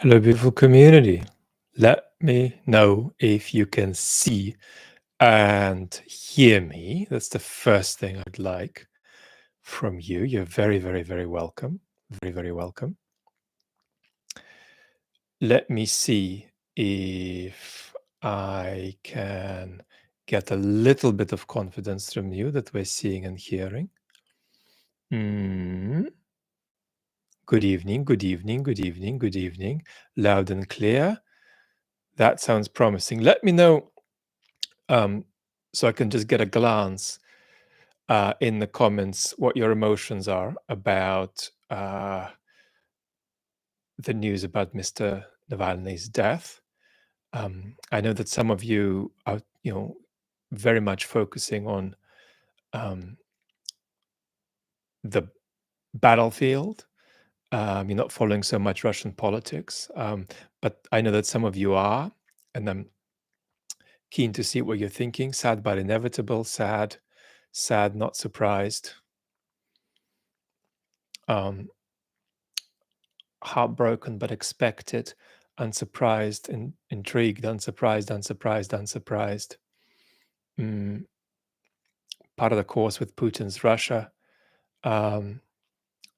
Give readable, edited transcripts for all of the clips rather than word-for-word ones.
Hello, beautiful community. Let me know if you can see and hear me. That's the first thing I'd like from you. You're very, very, very welcome. Very, very welcome. Let me see if I can get a little bit of confidence from you that we're seeing and hearing. Good evening, good evening, good evening, good evening. Loud and clear. That sounds promising. Let me know so I can just get a glance in the comments what your emotions are about the news about Mr. Navalny's death. I know that some of you are, very much focusing on the battlefield. You're not following so much Russian politics, but I know that some of you are, and I'm keen to see what you're thinking. Sad but inevitable. Sad, not surprised. Heartbroken but expected, unsurprised, intrigued, unsurprised. Part of the course with Putin's Russia.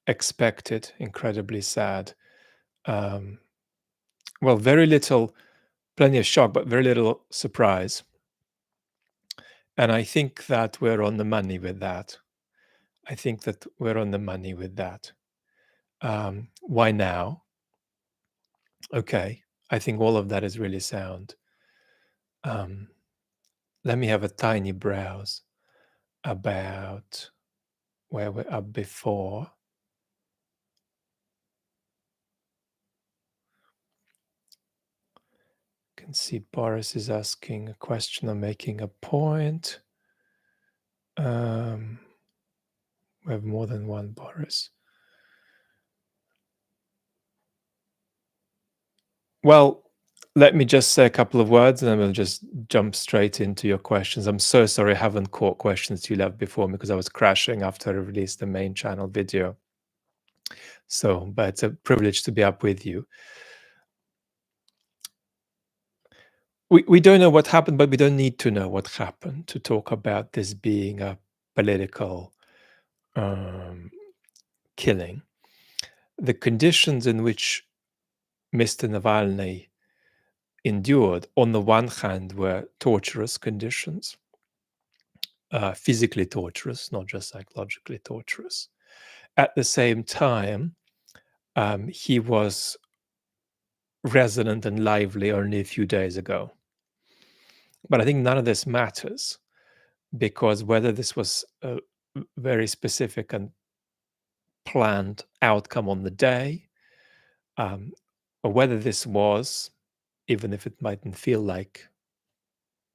Expected, incredibly sad. Well, very little, plenty of shock, but very little surprise. And I think that we're on the money with that. Why now? Okay, I think all of that is really sound. Let me have a tiny browse about where we're up before. You can see Boris is asking a question or making a point. We have more than one Boris. Well, let me just say a couple of words and then we'll just jump straight into your questions. I'm so sorry I haven't caught questions you left before because I was crashing after I released the main channel video. So, but it's a privilege to be up with you. We don't know what happened, but we don't need to know what happened to talk about this being a political killing. The conditions in which Mr. Navalny endured, on the one hand, were torturous conditions, physically torturous, not just psychologically torturous. At the same time, he was resonant and lively only a few days ago. But I think none of this matters because whether this was a very specific and planned outcome on the day, or whether this was, even if it mightn't feel like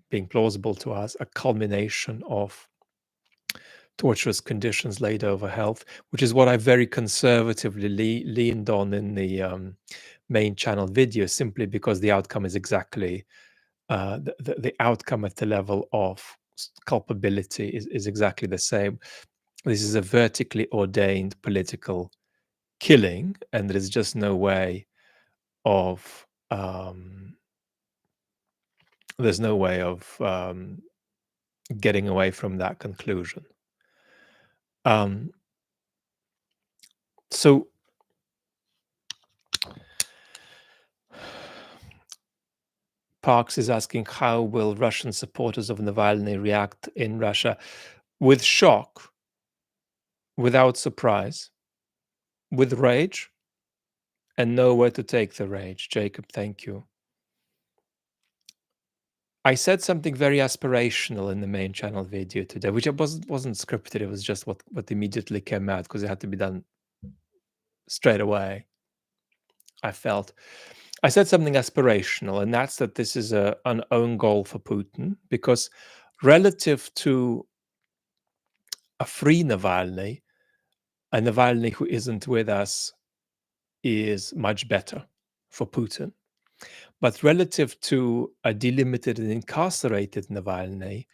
being plausible to us, a culmination of torturous conditions laid over health, which is what I very conservatively leaned on in the main channel video, simply because the outcome is exactly the outcome at the level of culpability is exactly the same. This is a vertically ordained political killing, and there is just no way of there's no way of getting away from that conclusion. So Parks is asking, how will Russian supporters of Navalny react in Russia? With shock, without surprise, with rage, and know where to take the rage. Jacob, thank you. I said something very aspirational in the main channel video today, which wasn't scripted. It was just what immediately came out because it had to be done straight away. I felt. I said something aspirational, and that's that this is an own goal for Putin, because relative to a free Navalny, a Navalny who isn't with us is much better for Putin. But relative to a delimited and incarcerated Navalny,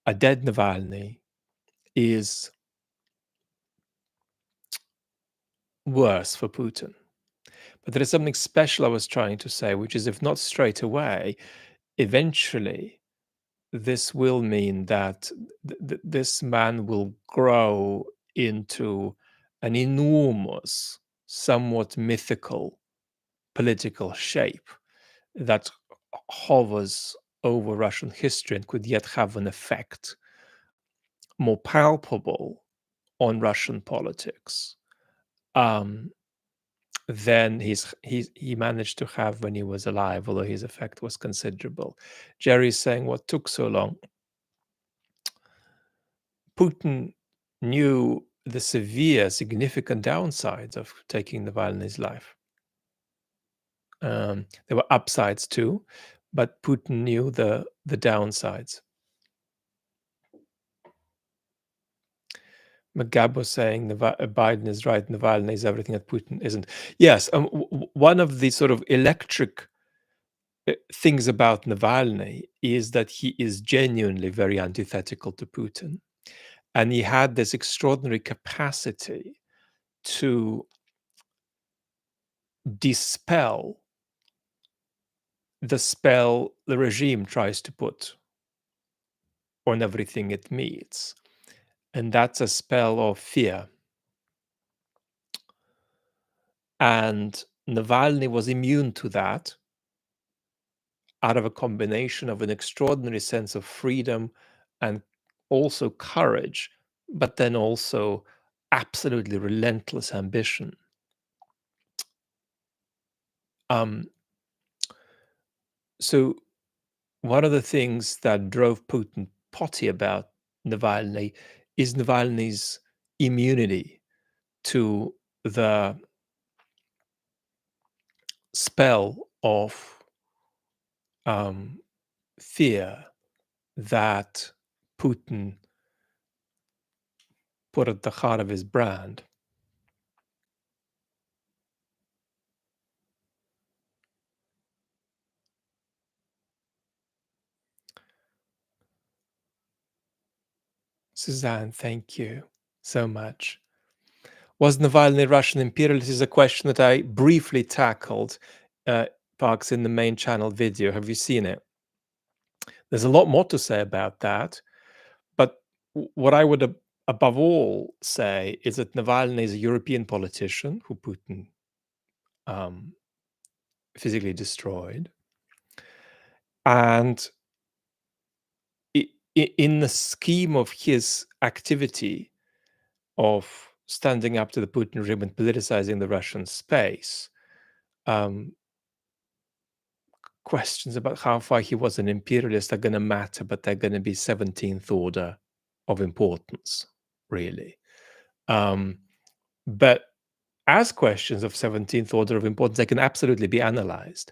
a dead Navalny is worse for Putin. But there is something special I was trying to say, which is if not straight away, eventually this will mean that this man will grow into an enormous, somewhat mythical political shape that hovers over Russian history and could yet have an effect more palpable on Russian politics um, than he managed to have when he was alive, although his effect was considerable. Jerry is saying what took so long. Putin knew the severe, significant downsides of taking Navalny's life. There were upsides too, but Putin knew the downsides. McGab was saying Biden is right, Navalny is everything that Putin isn't. Yes, one of the sort of electric things about Navalny is that he is genuinely very antithetical to Putin. And he had this extraordinary capacity to dispel the spell the regime tries to put on everything it meets. And that's a spell of fear. And Navalny was immune to that out of a combination of an extraordinary sense of freedom and also courage, but then also absolutely relentless ambition. So one of the things that drove Putin potty about Navalny is Navalny's immunity to the spell of fear that Putin put at the heart of his brand. Suzanne, thank you so much. Was Navalny Russian imperialist is a question that I briefly tackled, Parks, in the main channel video. Have you seen it? There's a lot more to say about that. But what I would above all say is that Navalny is a European politician who Putin physically destroyed. And in the scheme of his activity of standing up to the Putin regime and politicizing the Russian space, questions about how far he was an imperialist are going to matter, but they're going to be 17th order of importance, really. But as questions of 17th order of importance, they can absolutely be analyzed.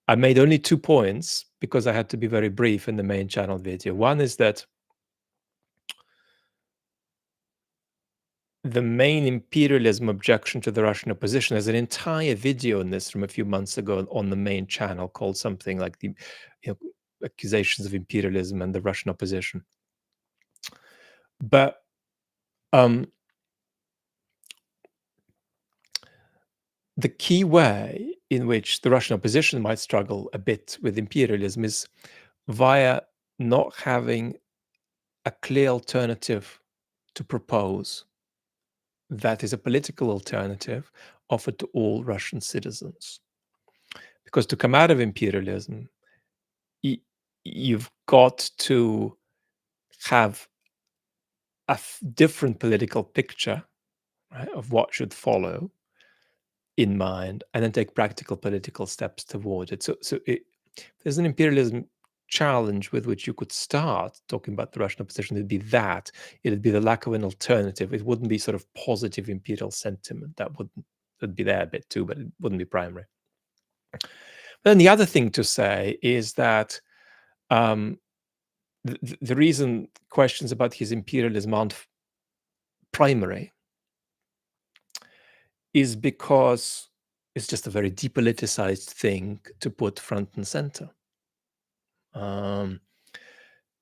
I made only 2 points because I had to be very brief in the main channel video. One is that the main imperialism objection to the Russian opposition, there's an entire video on this from a few months ago on the main channel called something like the accusations of imperialism and the Russian opposition. But the key way in which the Russian opposition might struggle a bit with imperialism is via not having a clear alternative to propose that is a political alternative offered to all Russian citizens. Because to come out of imperialism, you've got to have a different political picture, right, of what should follow in mind, and then take practical political steps toward it. So there's an imperialism challenge with which you could start talking about the Russian opposition. It'd be that. It'd be the lack of an alternative. It wouldn't be sort of positive imperial sentiment. That'd be there a bit too, but it wouldn't be primary. But then the other thing to say is that the reason questions about his imperialism aren't primary is because it's just a very depoliticized thing to put front and center.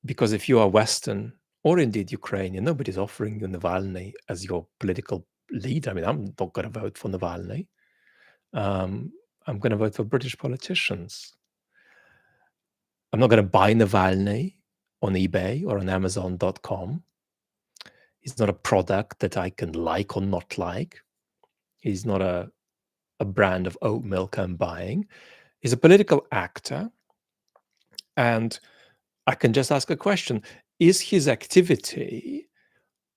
Because if you are Western or indeed Ukrainian, nobody's offering you Navalny as your political leader. I mean, I'm not going to vote for Navalny. I'm going to vote for British politicians. I'm not going to buy Navalny on eBay or on Amazon.com. He's not a product that I can like or not like. He's not a brand of oat milk I'm buying. He's a political actor. And I can just ask a question. Is his activity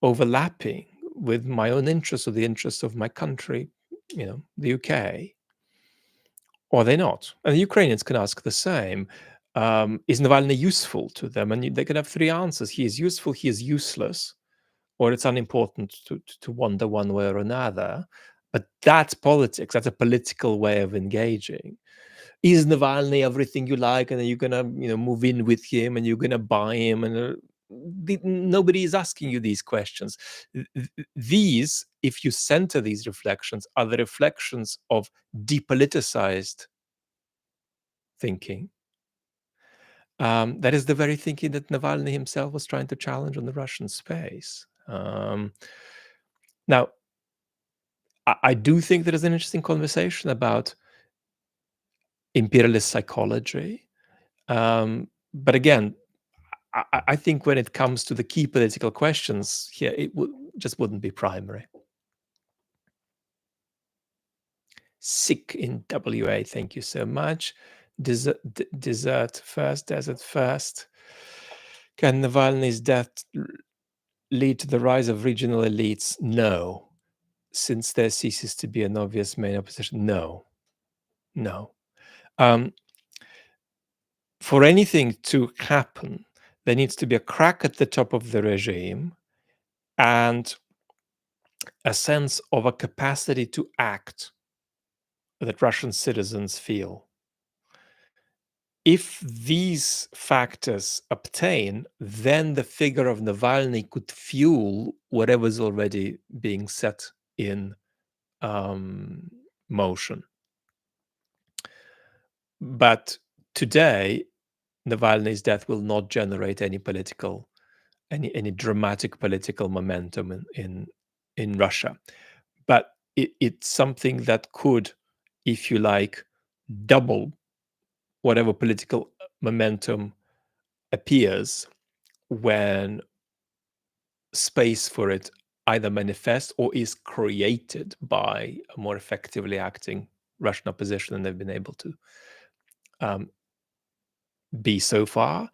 overlapping with my own interests or the interests of my country, the UK? Or are they not? And the Ukrainians can ask the same. Is Navalny useful to them? And they can have three answers. He is useful, he is useless, or it's unimportant to wonder one way or another. But that's politics. That's a political way of engaging. Is Navalny everything you like, and then you're gonna move in with him and you're gonna buy him? And nobody is asking you these questions. These, if you center these reflections, are the reflections of depoliticized thinking. That is the very thinking that Navalny himself was trying to challenge on the Russian space. Now, I do think there is an interesting conversation about imperialist psychology. But again, I think when it comes to the key political questions here, it just wouldn't be primary. Sick in WA, thank you so much. Desert first. Can Navalny's death lead to the rise of regional elites? No. Since there ceases to be an obvious main opposition? No. For anything to happen, there needs to be a crack at the top of the regime and a sense of a capacity to act that Russian citizens feel. If these factors obtain, then the figure of Navalny could fuel whatever's already being set in motion. But today, Navalny's death will not generate any dramatic political momentum in Russia. But it's something that could, if you like, double whatever political momentum appears when space for it either manifests or is created by a more effectively acting Russian opposition than they've been able to be so far.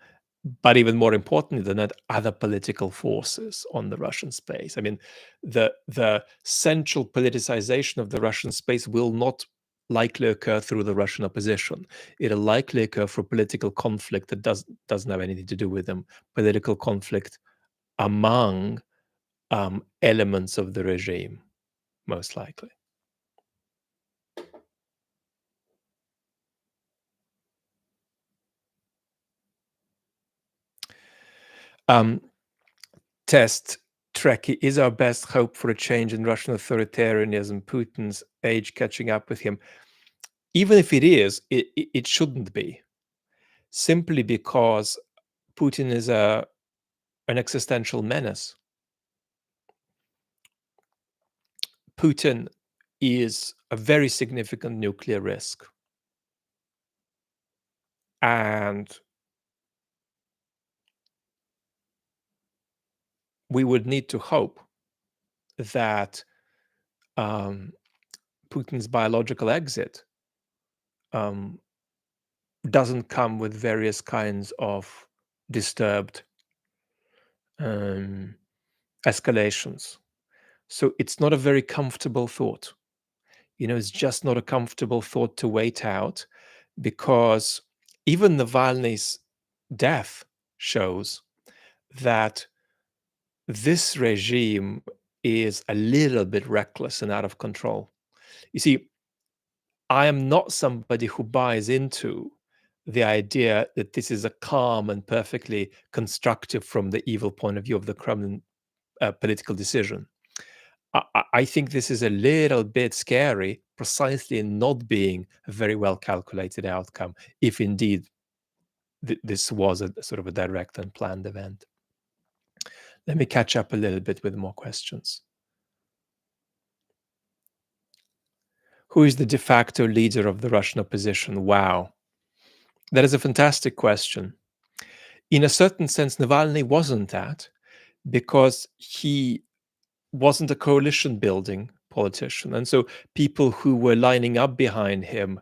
But even more importantly than that, other political forces on the Russian space. I mean, the central politicization of the Russian space will not likely occur through the Russian opposition. It'll likely occur through political conflict that doesn't have anything to do with them. Political conflict among elements of the regime, most likely. Test Trekkie, is our best hope for a change in Russian authoritarianism, Putin's age catching up with him? Even if it is, it shouldn't be. Simply because Putin is an existential menace. Putin is a very significant nuclear risk. And we would need to hope that Putin's biological exit doesn't come with various kinds of disturbed escalations. So it's not a very comfortable thought. It's just not a comfortable thought to wait out, because even Navalny's death shows that this regime is a little bit reckless and out of control. You see, I am not somebody who buys into the idea that this is a calm and perfectly constructive from the evil point of view of the Kremlin political decision. I think this is a little bit scary, precisely in not being a very well calculated outcome, if indeed this was a sort of a direct and planned event. Let me catch up a little bit with more questions. Who is the de facto leader of the Russian opposition? Wow, that is a fantastic question. In a certain sense, Navalny wasn't that because he wasn't a coalition building politician. And so people who were lining up behind him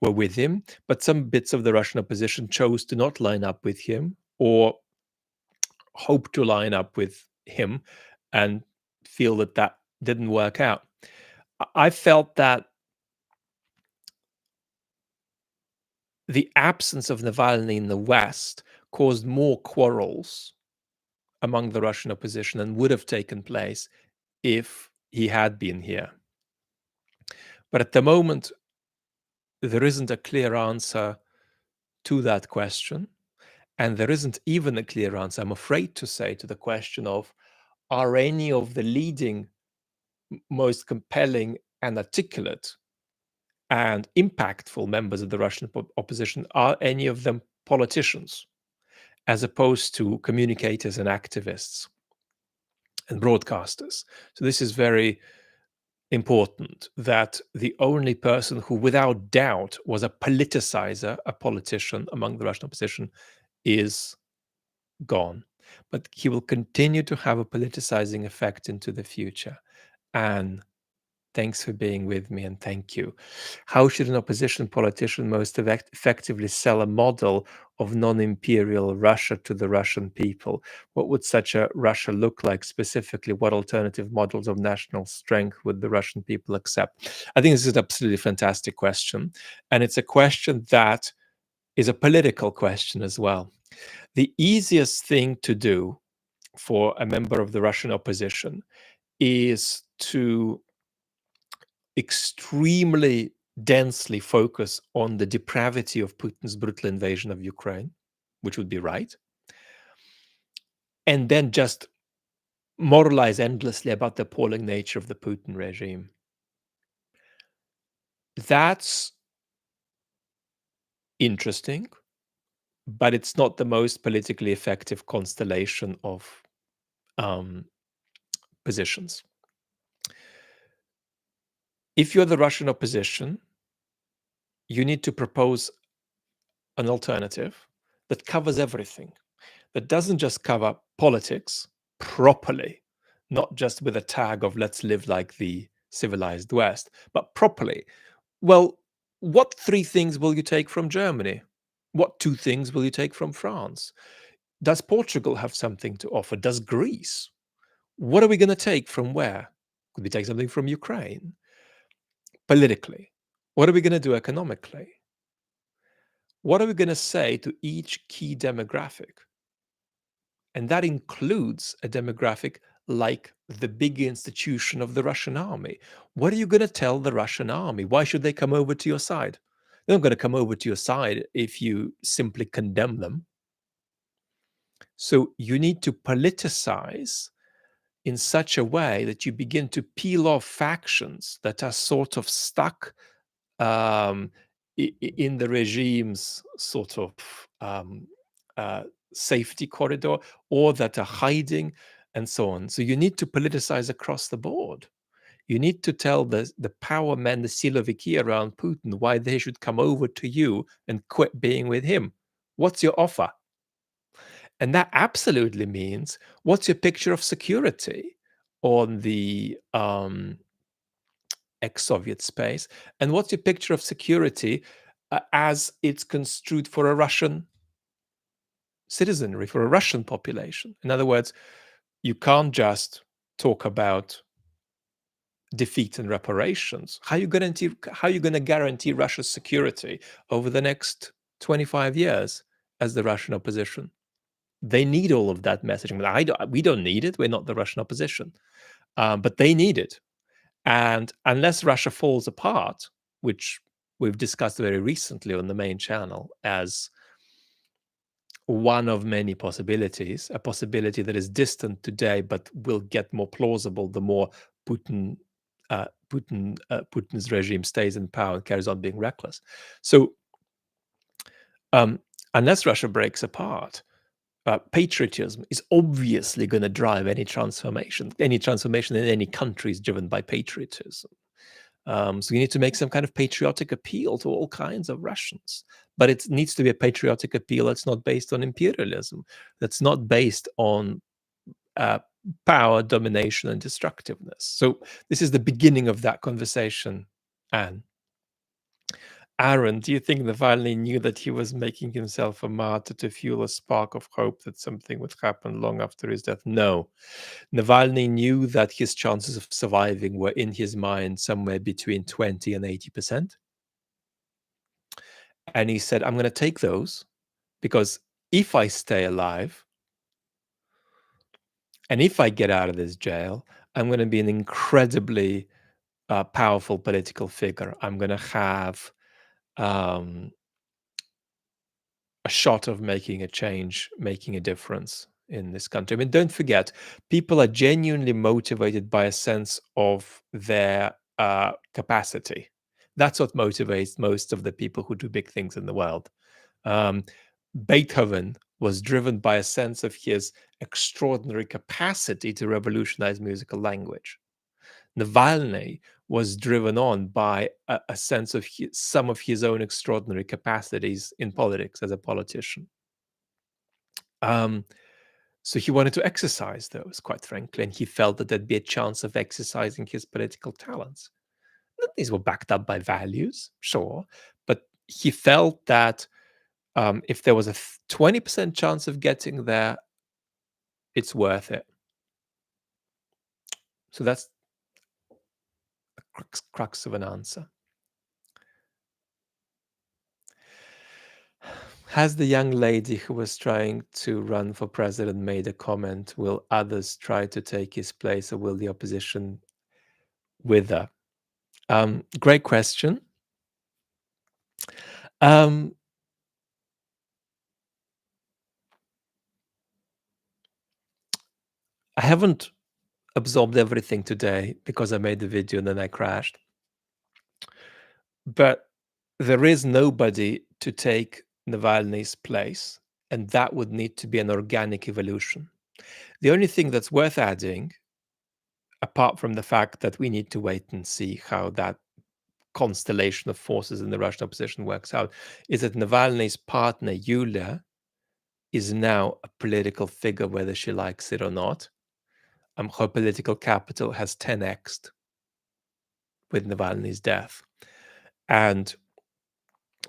were with him, but some bits of the Russian opposition chose to not line up with him or hope to line up with him and feel that that didn't work out. I felt that the absence of Navalny in the West caused more quarrels among the Russian opposition than would have taken place if he had been here. But at the moment, there isn't a clear answer to that question. And there isn't even a clear answer, I'm afraid to say, to the question of are any of the leading, most compelling, and articulate and impactful members of the Russian opposition, are any of them politicians, as opposed to communicators and activists and broadcasters? So this is very important, that the only person who without doubt was a politicizer, a politician among the Russian opposition, is gone. But he will continue to have a politicizing effect into the future. And thanks for being with me, and thank you. How should an opposition politician most effectively sell a model of non-imperial Russia to the Russian people? What would such a Russia look like specifically? What alternative models of national strength would the Russian people accept? I think this is an absolutely fantastic question. And it's a question that is a political question as well. The easiest thing to do for a member of the Russian opposition is to extremely densely focus on the depravity of Putin's brutal invasion of Ukraine, which would be right, and then just moralize endlessly about the appalling nature of the Putin regime. That's interesting, but it's not the most politically effective constellation of positions. If you're the Russian opposition, you need to propose an alternative that covers everything, that doesn't just cover politics properly, not just with a tag of let's live like the civilized West, but properly. Well, what 3 things will you take from Germany? What 2 things will you take from France? Does Portugal have something to offer? Does Greece? What are we going to take from where? Could we take something from Ukraine? Politically. What are we going to do economically? What are we going to say to each key demographic? And that includes a demographic like the big institution of the Russian army. What are you going to tell the Russian army? Why should they come over to your side? They're not going to come over to your side if you simply condemn them. So you need to politicize in such a way that you begin to peel off factions that are sort of stuck in the regime's sort of safety corridor, or that are hiding, and so on. So you need to politicize across the board. You need to tell the power men, the Siloviki around Putin, why they should come over to you and quit being with him. What's your offer? And that absolutely means, what's your picture of security on the ex-Soviet space? And what's your picture of security as it's construed for a Russian citizenry, for a Russian population? In other words, you can't just talk about defeat and reparations. How are you going to guarantee Russia's security over the next 25 years as the Russian opposition? They need all of that messaging. We don't need it. We're not the Russian opposition, but they need it. And unless Russia falls apart, which we've discussed very recently on the main channel as one of many possibilities, a possibility that is distant today but will get more plausible the more Putin's regime stays in power and carries on being reckless. So unless Russia breaks apart, patriotism is obviously going to drive any transformation. Any transformation in any country is driven by patriotism. So you need to make some kind of patriotic appeal to all kinds of Russians. But it needs to be a patriotic appeal that's not based on imperialism, that's not based on uh, power, domination, and destructiveness. So this is the beginning of that conversation, Anne. Aaron, do you think Navalny knew that he was making himself a martyr to fuel a spark of hope that something would happen long after his death? No. Navalny knew that his chances of surviving were in his mind somewhere between 20 and 80%. And he said, I'm going to take those because if I stay alive and if I get out of this jail, I'm going to be an incredibly powerful political figure. I'm going to have um, a shot of making a change, making a difference in this country. I mean, don't forget, people are genuinely motivated by a sense of their capacity. That's what motivates most of the people who do big things in the world. Um, Beethoven was driven by a sense of his extraordinary capacity to revolutionize musical language. Navalny was driven on by a sense of some of his own extraordinary capacities in politics as a politician. Um, so he wanted to exercise those, quite frankly, and he felt that there'd be a chance of exercising his political talents. These were backed up by values, sure, but he felt that if there was a 20% chance of getting there, it's worth it. So that's the crux of an answer. Has the young lady who was trying to run for president made a comment? Will others try to take his place, or will the opposition wither? Great question. Um, I haven't absorbed everything today because I made the video and then I crashed. But there is nobody to take Navalny's place, and that would need to be an organic evolution. The only thing that's worth adding, apart from the fact that we need to wait and see how that constellation of forces in the Russian opposition works out, is that Navalny's partner, Yulia, is now a political figure, whether she likes it or not. Her political capital has 10x'd with Navalny's death. And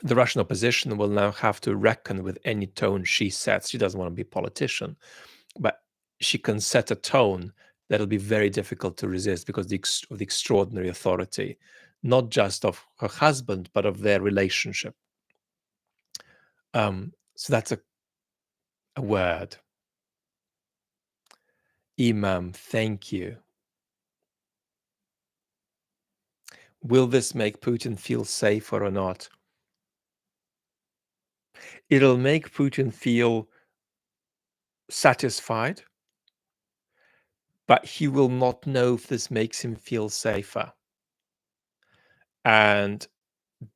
the Russian opposition will now have to reckon with any tone she sets. She doesn't want to be a politician, but she can set a tone that'll be very difficult to resist because of the extraordinary authority, not just of her husband, but of their relationship. So that's a word. Imam, thank you. Will this make Putin feel safer or not? It'll make Putin feel satisfied, but he will not know if this makes him feel safer. And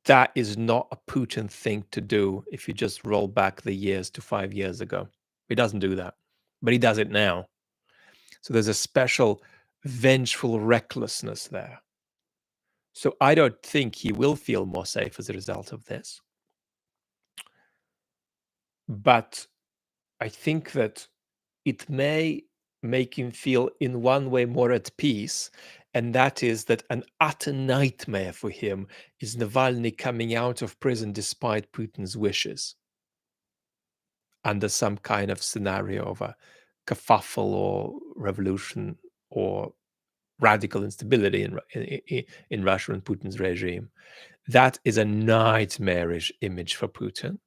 that is not a Putin thing to do if you just roll back the years to 5 years ago. He doesn't do that, but he does it now. So there's a special vengeful recklessness there. So I don't think he will feel more safe as a result of this. But I think that it may make him feel in one way more at peace, and that is that an utter nightmare for him is Navalny coming out of prison despite Putin's wishes, under some kind of scenario of a kerfuffle or revolution or radical instability in Russia and Putin's regime. That is a nightmarish image for Putin,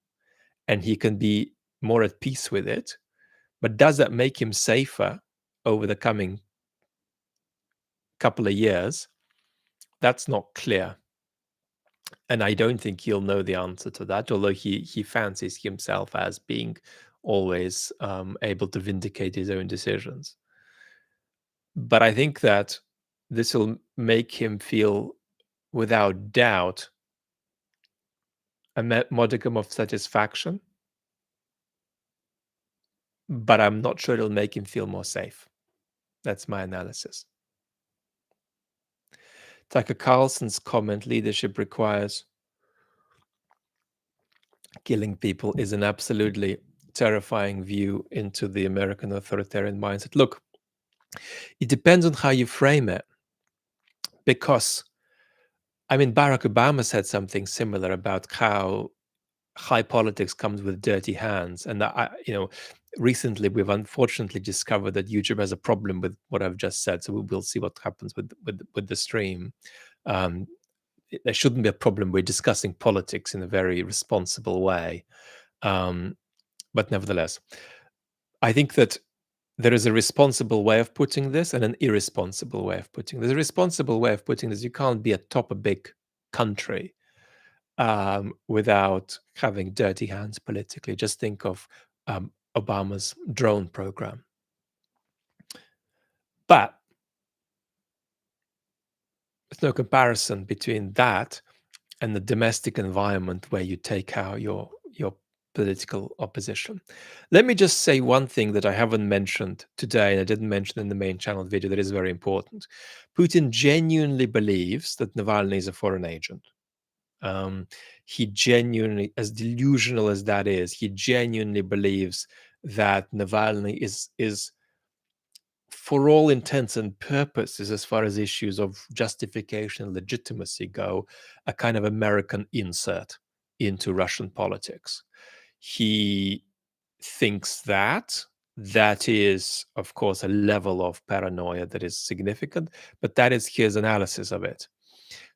and he can be more at peace with it. But does that make him safer over the coming couple of years? That's not clear. And I don't think he'll know the answer to that, although he fancies himself as being always able to vindicate his own decisions. But I think that this will make him feel, without doubt, a modicum of satisfaction. But I'm not sure it'll make him feel more safe. That's my analysis. Tucker Carlson's comment, leadership requires killing people, is an absolutely terrifying view into the American authoritarian mindset. Look, it depends on how you frame it, because I mean, Barack Obama said something similar about how high politics comes with dirty hands, and recently we've unfortunately discovered that YouTube has a problem with what I've just said. So we'll see what happens with the stream. Um, there shouldn't be a problem. We're discussing politics in a very responsible way, but nevertheless, I think that there is a responsible way of putting this and an irresponsible way of putting this. A responsible way of putting this: you can't be atop a big country without having dirty hands politically. Just think of Obama's drone program. But there's no comparison between that and the domestic environment where you take out your political opposition. Let me just say one thing that I haven't mentioned today, and I didn't mention in the main channel video, that is very important. Putin genuinely believes that Navalny is a foreign agent. He genuinely, as delusional as that is, he genuinely believes that Navalny is for all intents and purposes, as far as issues of justification and legitimacy go, a kind of American insert into Russian politics. He thinks that that is, of course, a level of paranoia that is significant, but that is his analysis of it.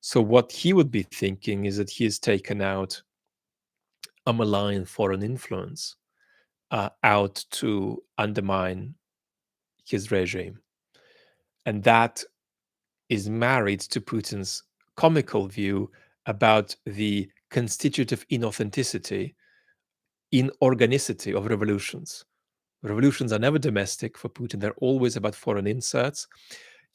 So what he would be thinking is that he has taken out a malign foreign influence out to undermine his regime. And that is married to Putin's comical view about the constitutive inauthenticity, inorganicity of revolutions. Revolutions are never domestic for Putin. They're always about foreign inserts.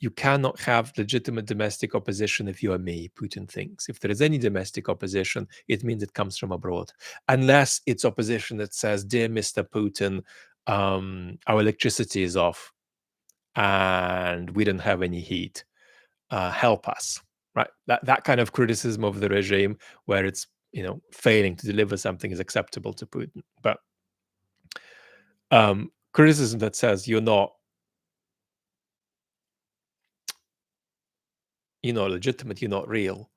You cannot have legitimate domestic opposition if you are me, Putin thinks. If there is any domestic opposition, it means it comes from abroad. Unless it's opposition that says, dear Mr. Putin, our electricity is off and we don't have any heat. Help us. Right? That kind of criticism of the regime where it's failing to deliver something is acceptable to Putin. But criticism that says you're not legitimate, you're not real,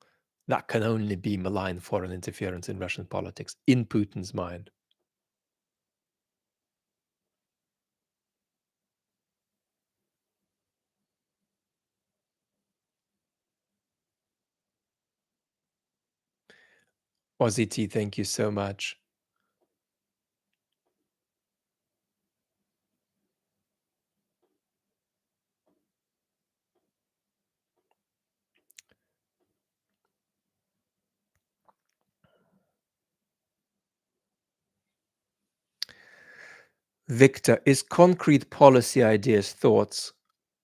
that can only be malign foreign interference in Russian politics, in Putin's mind. Ozzy, thank you so much. Victor, is concrete policy ideas, thoughts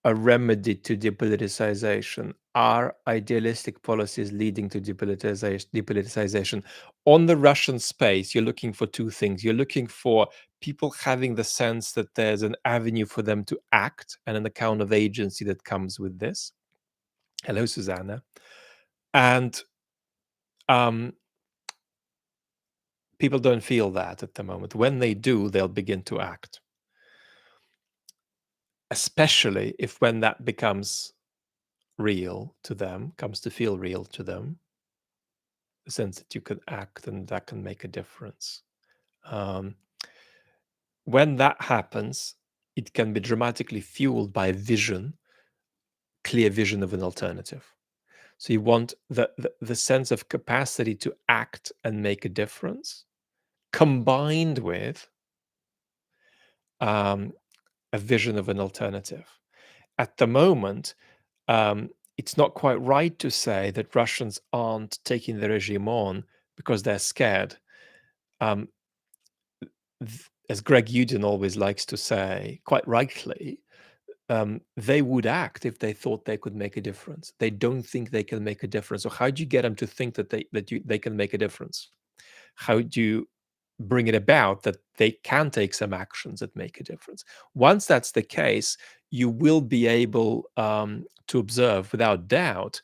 a remedy to depoliticization? Are idealistic policies leading to depoliticization? On the Russian space, you're looking for two things. You're looking for people having the sense that there's an avenue for them to act and an account of agency that comes with this. Hello, Susanna. And people don't feel that at the moment. When they do, they'll begin to act. Especially if when that becomes real to them, comes to feel real to them, the sense that you can act and that can make a difference. When that happens, it can be dramatically fueled by vision, clear vision of an alternative. So you want the sense of capacity to act and make a difference, combined with a vision of an alternative. At the moment, it's not quite right to say that Russians aren't taking the regime on because they're scared. As Greg Udin always likes to say, quite rightly, they would act if they thought they could make a difference. They don't think they can make a difference. So how do you get them to think that they can make a difference? How do you bring it about that they can take some actions that make a difference? Once that's the case, you will be able to observe without doubt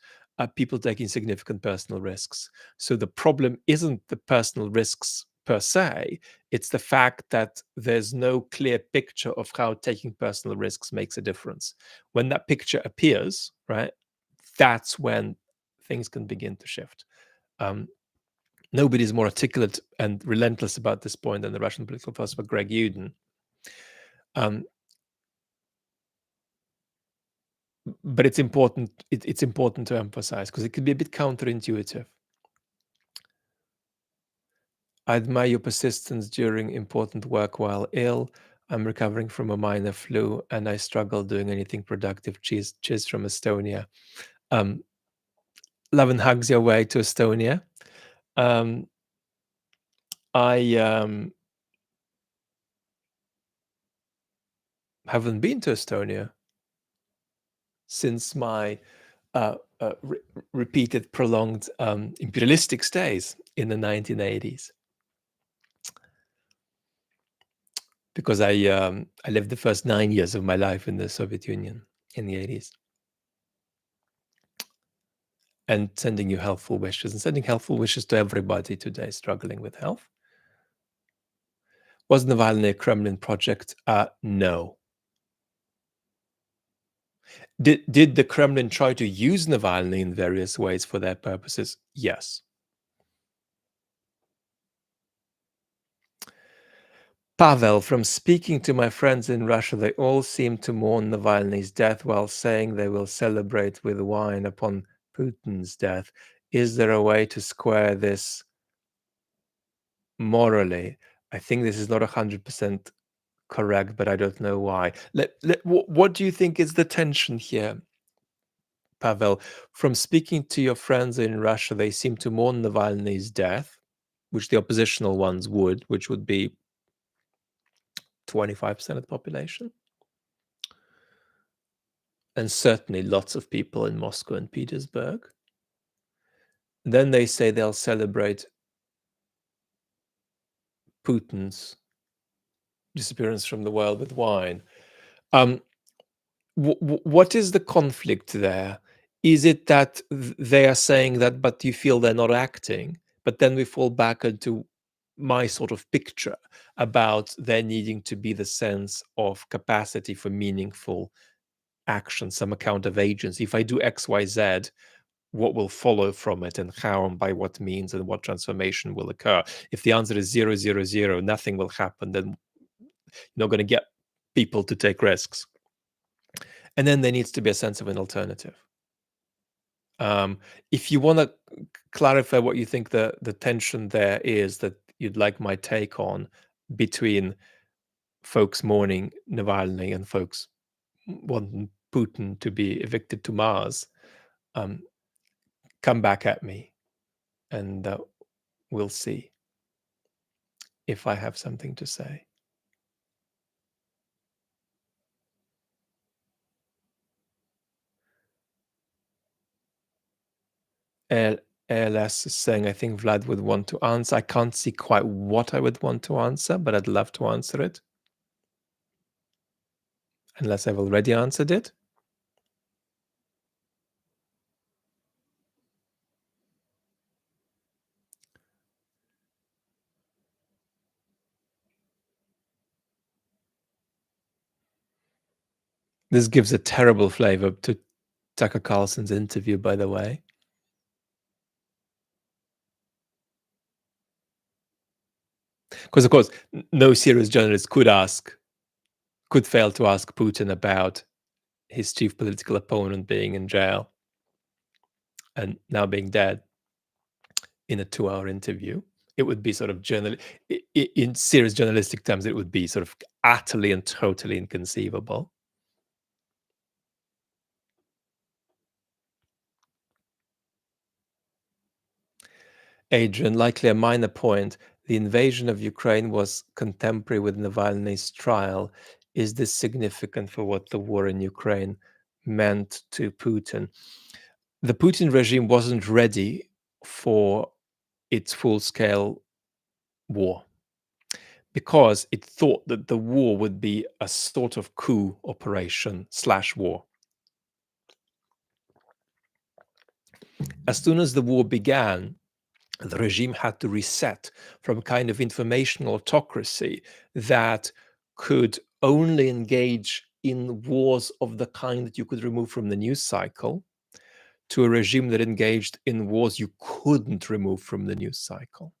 people taking significant personal risks. So the problem isn't the personal risks per se, it's the fact that there's no clear picture of how taking personal risks makes a difference. When that picture appears, right, that's when things can begin to shift. Nobody's more articulate and relentless about this point than the Russian political philosopher Greg Uden. But it's important. It's important to emphasize because it can be a bit counterintuitive. I admire your persistence during important work while ill. I'm recovering from a minor flu and I struggle doing anything productive. Cheers from Estonia. Love and hugs your way to Estonia. I haven't been to Estonia since my repeated prolonged imperialistic stays in the 1980s. Because I lived the first 9 years of my life in the Soviet Union in the 80s. And sending you helpful wishes and sending helpful wishes to everybody today struggling with health. Was Navalny a Kremlin project? No. Did the Kremlin try to use Navalny in various ways for their purposes? Yes. Pavel, from speaking to my friends in Russia, they all seem to mourn Navalny's death while saying they will celebrate with wine upon Putin's death. Is there a way to square this morally? I think this is not 100% correct, but I don't know why. What do you think is the tension here, Pavel? From speaking to your friends in Russia, they seem to mourn Navalny's death, which the oppositional ones would, which would be 25% of the population. And certainly lots of people in Moscow and Petersburg. Then they say they'll celebrate Putin's disappearance from the world with wine. What is the conflict there? Is it that they are saying that, but you feel they're not acting? But then we fall back into my sort of picture about there needing to be the sense of capacity for meaningful action, some account of agency. If I do X, Y, Z, what will follow from it and how and by what means and what transformation will occur? If the answer is 0, 0, 0, nothing will happen, then you're not going to get people to take risks. And then there needs to be a sense of an alternative. If you want to clarify what you think the tension there is that you'd like my take on between folks mourning Navalny and folks wanting Putin to be evicted to Mars, come back at me and we'll see if I have something to say. ALS is saying, I think Vlad would want to answer. I can't see quite what I would want to answer, but I'd love to answer it. Unless I've already answered it. This gives a terrible flavor to Tucker Carlson's interview, by the way. Because, of course, no serious journalist could fail to ask Putin about his chief political opponent being in jail and now being dead in a 2-hour interview. It would be sort of in serious journalistic terms, it would be sort of utterly and totally inconceivable. Adrian, likely a minor point. The invasion of Ukraine was contemporary with Navalny's trial. Is this significant for what the war in Ukraine meant to Putin? The Putin regime wasn't ready for its full-scale war because it thought that the war would be a sort of coup operation / war. As soon as the war began, the regime had to reset from a kind of information autocracy that could only engage in wars of the kind that you could remove from the news cycle to a regime that engaged in wars you couldn't remove from the news cycle.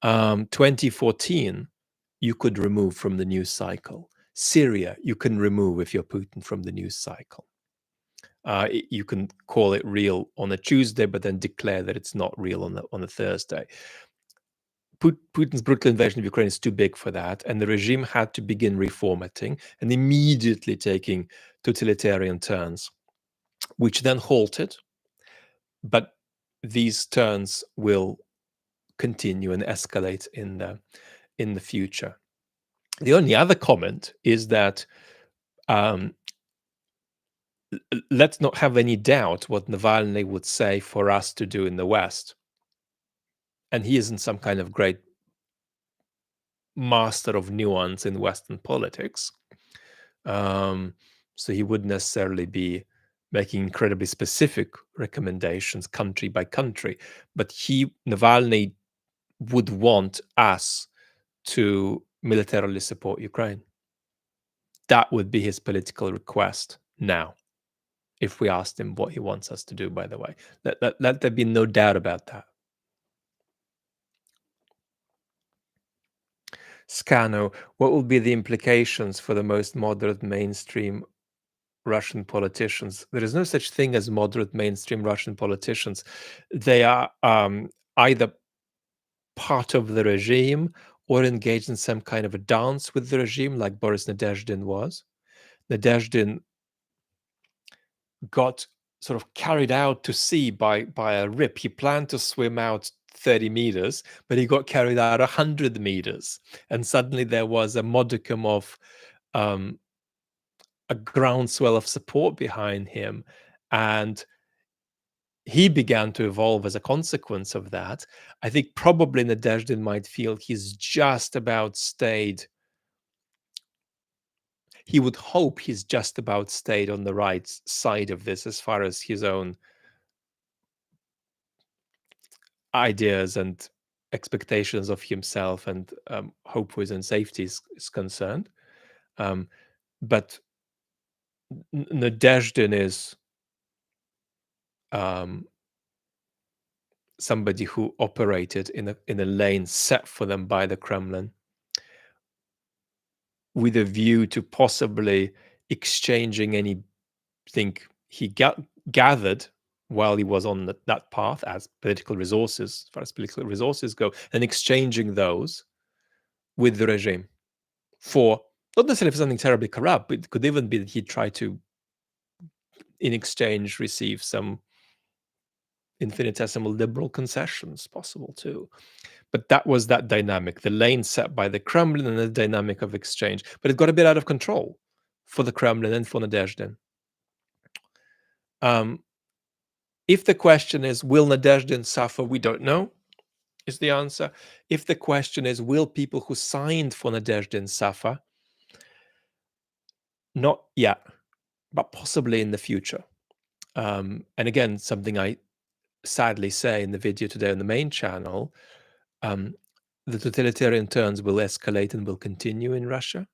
2014, you could remove from the news cycle. Syria, you can remove if you're Putin from the news cycle. You can call it real on a Tuesday, but then declare that it's not real on a Thursday. Putin's brutal invasion of Ukraine is too big for that, and the regime had to begin reformatting and immediately taking totalitarian turns, which then halted. But these turns will continue and escalate in the future. The only other comment is that let's not have any doubt what Navalny would say for us to do in the West. And he isn't some kind of great master of nuance in Western politics. So he wouldn't necessarily be making incredibly specific recommendations country by country. But Navalny would want us to militarily support Ukraine. That would be his political request now, if we asked him what he wants us to do, by the way. Let there be no doubt about that. Scano, what will be the implications for the most moderate mainstream Russian politicians? There is no such thing as moderate mainstream Russian politicians. They are either part of the regime or engaged in some kind of a dance with the regime, like Boris Nadezhdin was. Nadezhdin got sort of carried out to sea by a rip. He planned to swim out 30 meters, but he got carried out 100 meters. And suddenly there was a modicum of a groundswell of support behind him. And he began to evolve as a consequence of that. I think probably Nadezhdin might feel he's just about stayed. He would hope he's just about stayed on the right side of this as far as his own ideas and expectations of himself and hope for his own safety is concerned. But Nadezhdin is somebody who operated in a lane set for them by the Kremlin with a view to possibly exchanging anything he gathered while he was on that path as political resources, as far as political resources go, and exchanging those with the regime for not necessarily for something terribly corrupt, but it could even be that he'd try to, in exchange, receive some infinitesimal liberal concessions, possible too. But that was that dynamic, the lane set by the Kremlin and the dynamic of exchange. But it got a bit out of control for the Kremlin and for Nadezhdin. If the question is, will Nadezhdin suffer? We don't know, is the answer. If the question is, will people who signed for Nadezhdin suffer? Not yet, but possibly in the future. And again, something I sadly say in the video today on the main channel, the totalitarian turns will escalate and will continue in Russia.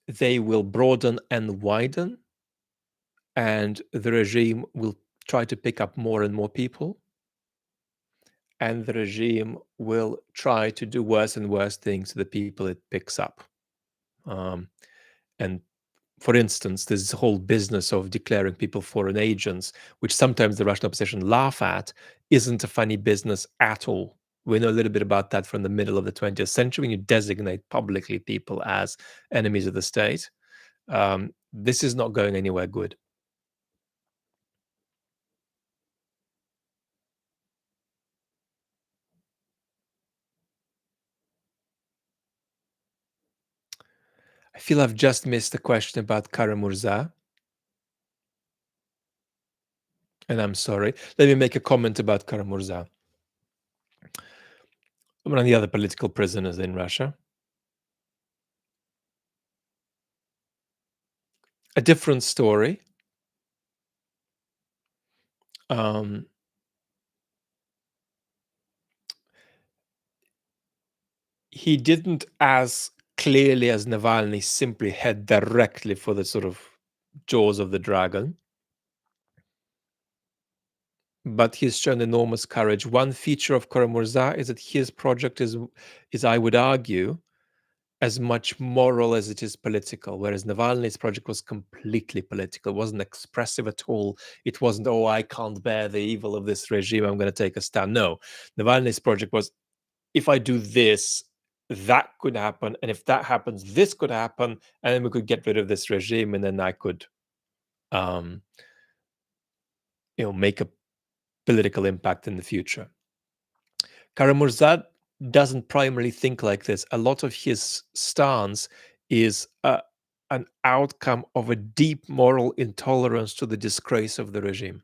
They will broaden and widen, and the regime will try to pick up more and more people. And the regime will try to do worse and worse things to the people it picks up. And for instance, there's this whole business of declaring people foreign agents, which sometimes the Russian opposition laugh at, isn't a funny business at all. We know a little bit about that from the middle of the 20th century when you designate publicly people as enemies of the state. This is not going anywhere good. I feel I've just missed a question about Kara-Murza. And I'm sorry. Let me make a comment about Kara-Murza. One of the other political prisoners in Russia. A different story. Um, he didn't as clearly as Navalny simply head directly for the sort of jaws of the dragon, but he's shown enormous courage. One feature of Kara-Murza is that his project is, I would argue, as much moral as it is political, whereas Navalny's project was completely political. It wasn't expressive at all. It wasn't, oh, I can't bear the evil of this regime, I'm going to take a stand. No, Navalny's project was, if I do this, that could happen, and if that happens, this could happen, and then we could get rid of this regime, and then I could, um, make a political impact in the future. Kara-Murza doesn't primarily think like this. A lot of his stance is an outcome of a deep moral intolerance to the disgrace of the regime.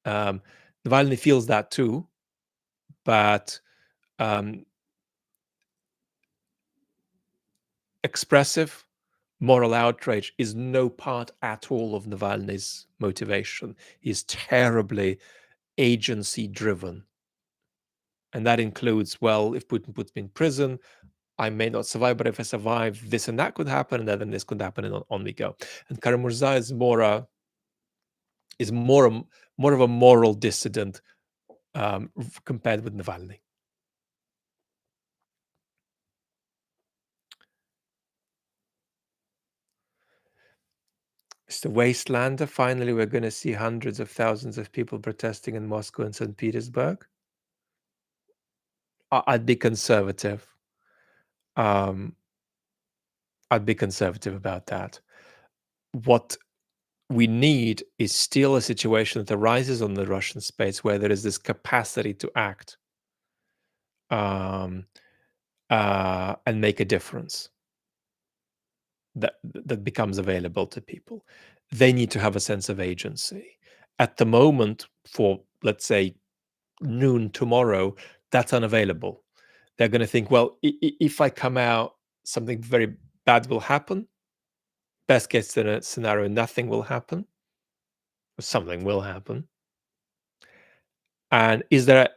Um, Navalny feels that too, but um, expressive moral outrage is no part at all of Navalny's motivation. He's terribly agency driven. And that includes, well, if Putin puts me in prison, I may not survive, but if I survive, this and that could happen, and then this could happen, and on we go. And Kara-Murza is more of a moral dissident compared with Navalny. Mr. Wastelander, finally, we're going to see hundreds of thousands of people protesting in Moscow and St. Petersburg. I'd be conservative. I'd be conservative about that. What we need is still a situation that arises on the Russian space where there is this capacity to act um, and make a difference that becomes available to people. They need to have a sense of agency. At the moment, for let's say noon tomorrow, that's unavailable. They're going to think, well, if I come out, something very bad will happen. Best case scenario, nothing will happen. Something will happen. And is there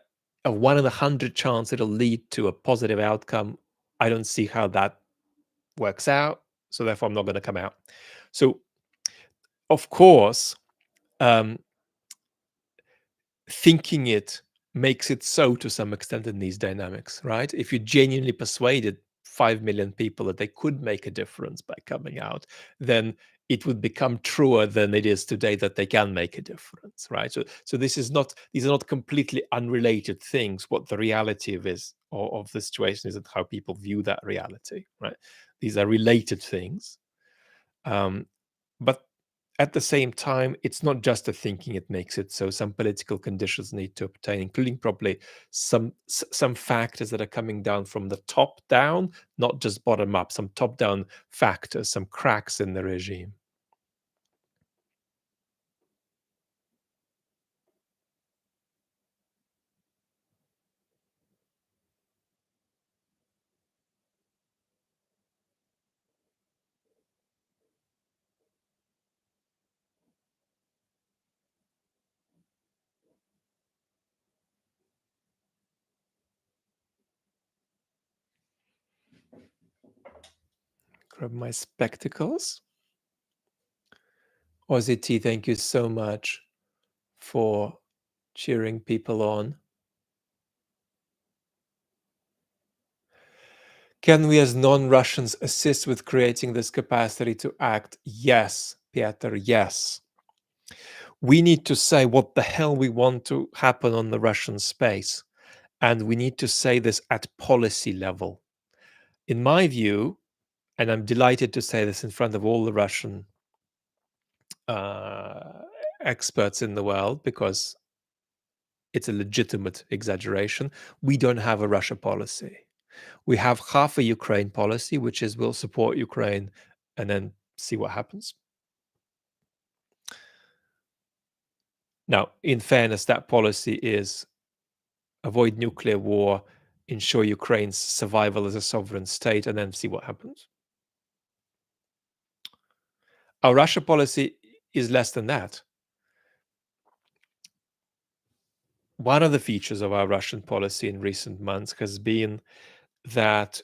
a 1 in 100 chance it'll lead to a positive outcome? I don't see how that works out. So therefore, I'm not going to come out. So, of course, um, thinking it makes it so to some extent in these dynamics, right? If you genuinely persuaded 5 million people that they could make a difference by coming out, then it would become truer than it is today that they can make a difference, right? So these are not completely unrelated things. What the reality of the situation is and how people view that reality, right? These are related things. But at the same time, it's not just the thinking it makes it so. Some political conditions need to obtain, including probably some factors that are coming down from the top down, not just bottom up. Some top down factors, some cracks in the regime. Grab my spectacles. OZT, thank you so much for cheering people on. Can we as non-Russians assist with creating this capacity to act? Yes, Piotr, yes. We need to say what the hell we want to happen on the Russian space. And we need to say this at policy level. In my view, and I'm delighted to say this in front of all the Russian experts in the world, because it's a legitimate exaggeration, we don't have a Russia policy. We have half a Ukraine policy, which is we'll support Ukraine and then see what happens. Now, in fairness, that policy is avoid nuclear war, ensure Ukraine's survival as a sovereign state, and then see what happens. Our Russia policy is less than that. one of the features of our Russian policy in recent months has been that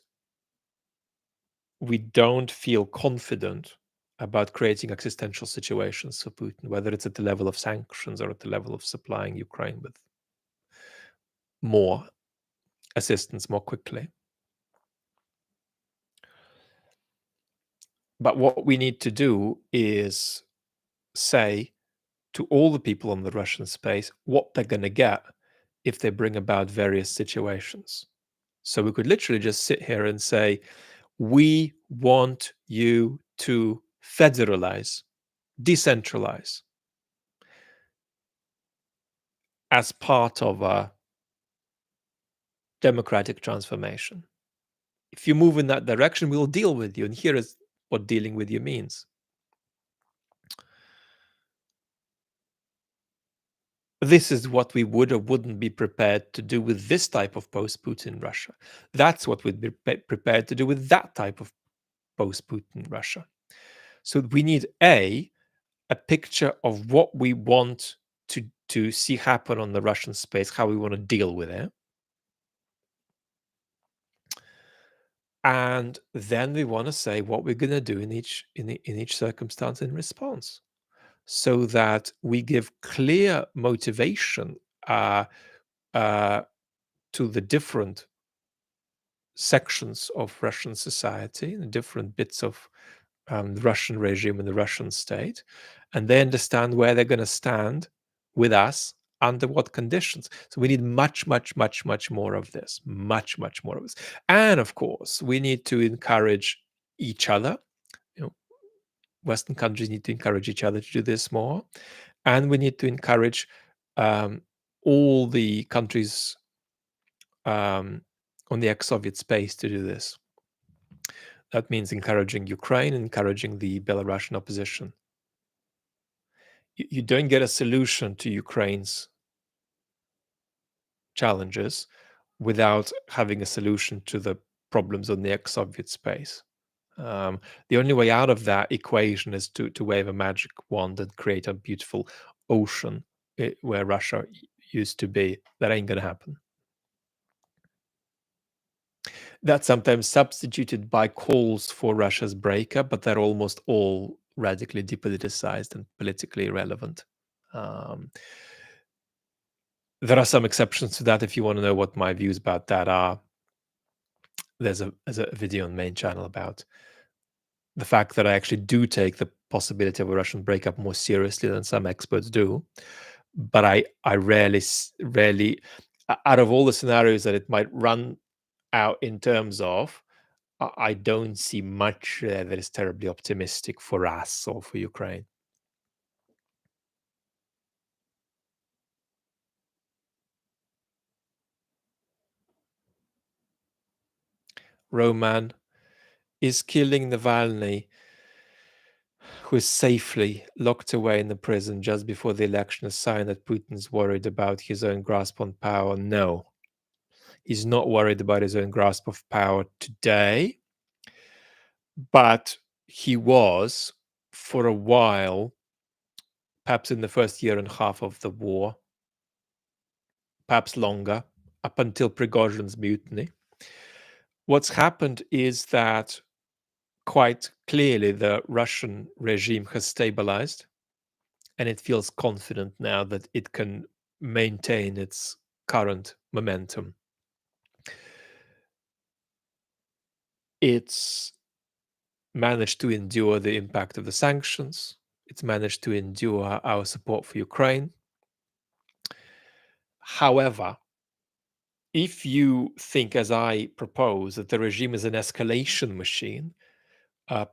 we don't feel confident about creating existential situations for Putin, whether it's at the level of sanctions or at the level of supplying Ukraine with more assistance more quickly. But what we need to do is say to all the people on the Russian space what they're going to get if they bring about various situations. So we could literally just sit here and say, we want you to federalize, decentralize as part of a democratic transformation. If you move in that direction, we'll deal with you. And here is what dealing with you means. This is what we would or wouldn't be prepared to do with this type of post-Putin Russia. That's what we'd be prepared to do with that type of post-Putin Russia. So we need a picture of what we want to see happen on the Russian space, how we want to deal with it. And then we want to say what we're going to do in each circumstance in response, so that we give clear motivation to the different sections of Russian society, the different bits of the Russian regime and the Russian state, and they understand where they're going to stand with us under what conditions. So we need much, much, much, much more of this, much, much more of this. And of course, we need to encourage each other. You know, Western countries need to encourage each other to do this more, and we need to encourage all the countries on the ex-Soviet space to do this. That means encouraging Ukraine, encouraging the Belarusian opposition. You don't get a solution to Ukraine's challenges without having a solution to the problems on the ex-Soviet space. The only way out of that equation is to wave a magic wand and create a beautiful ocean where Russia used to be. That ain't going to happen. That's sometimes substituted by calls for Russia's breakup, but they're almost all radically depoliticized and politically irrelevant. There are some exceptions to that. If you want to know what my views about that are, there's a video on the main channel about the fact that I actually do take the possibility of a Russian breakup more seriously than some experts do. But I rarely, out of all the scenarios that it might run out in terms of, I don't see much there that is terribly optimistic for us or for Ukraine. Roman is killing Navalny, who is safely locked away in the prison just before the election, a sign that Putin's worried about his own grasp on power? No, he's not worried about his own grasp of power today, but he was for a while, perhaps in the first year and a half of the war, perhaps longer, up until Prigozhin's mutiny. What's happened is that quite clearly the Russian regime has stabilized, and it feels confident now that it can maintain its current momentum. It's managed to endure the impact of the sanctions. It's managed to endure our support for Ukraine. However, if you think, as I propose, that the regime is an escalation machine,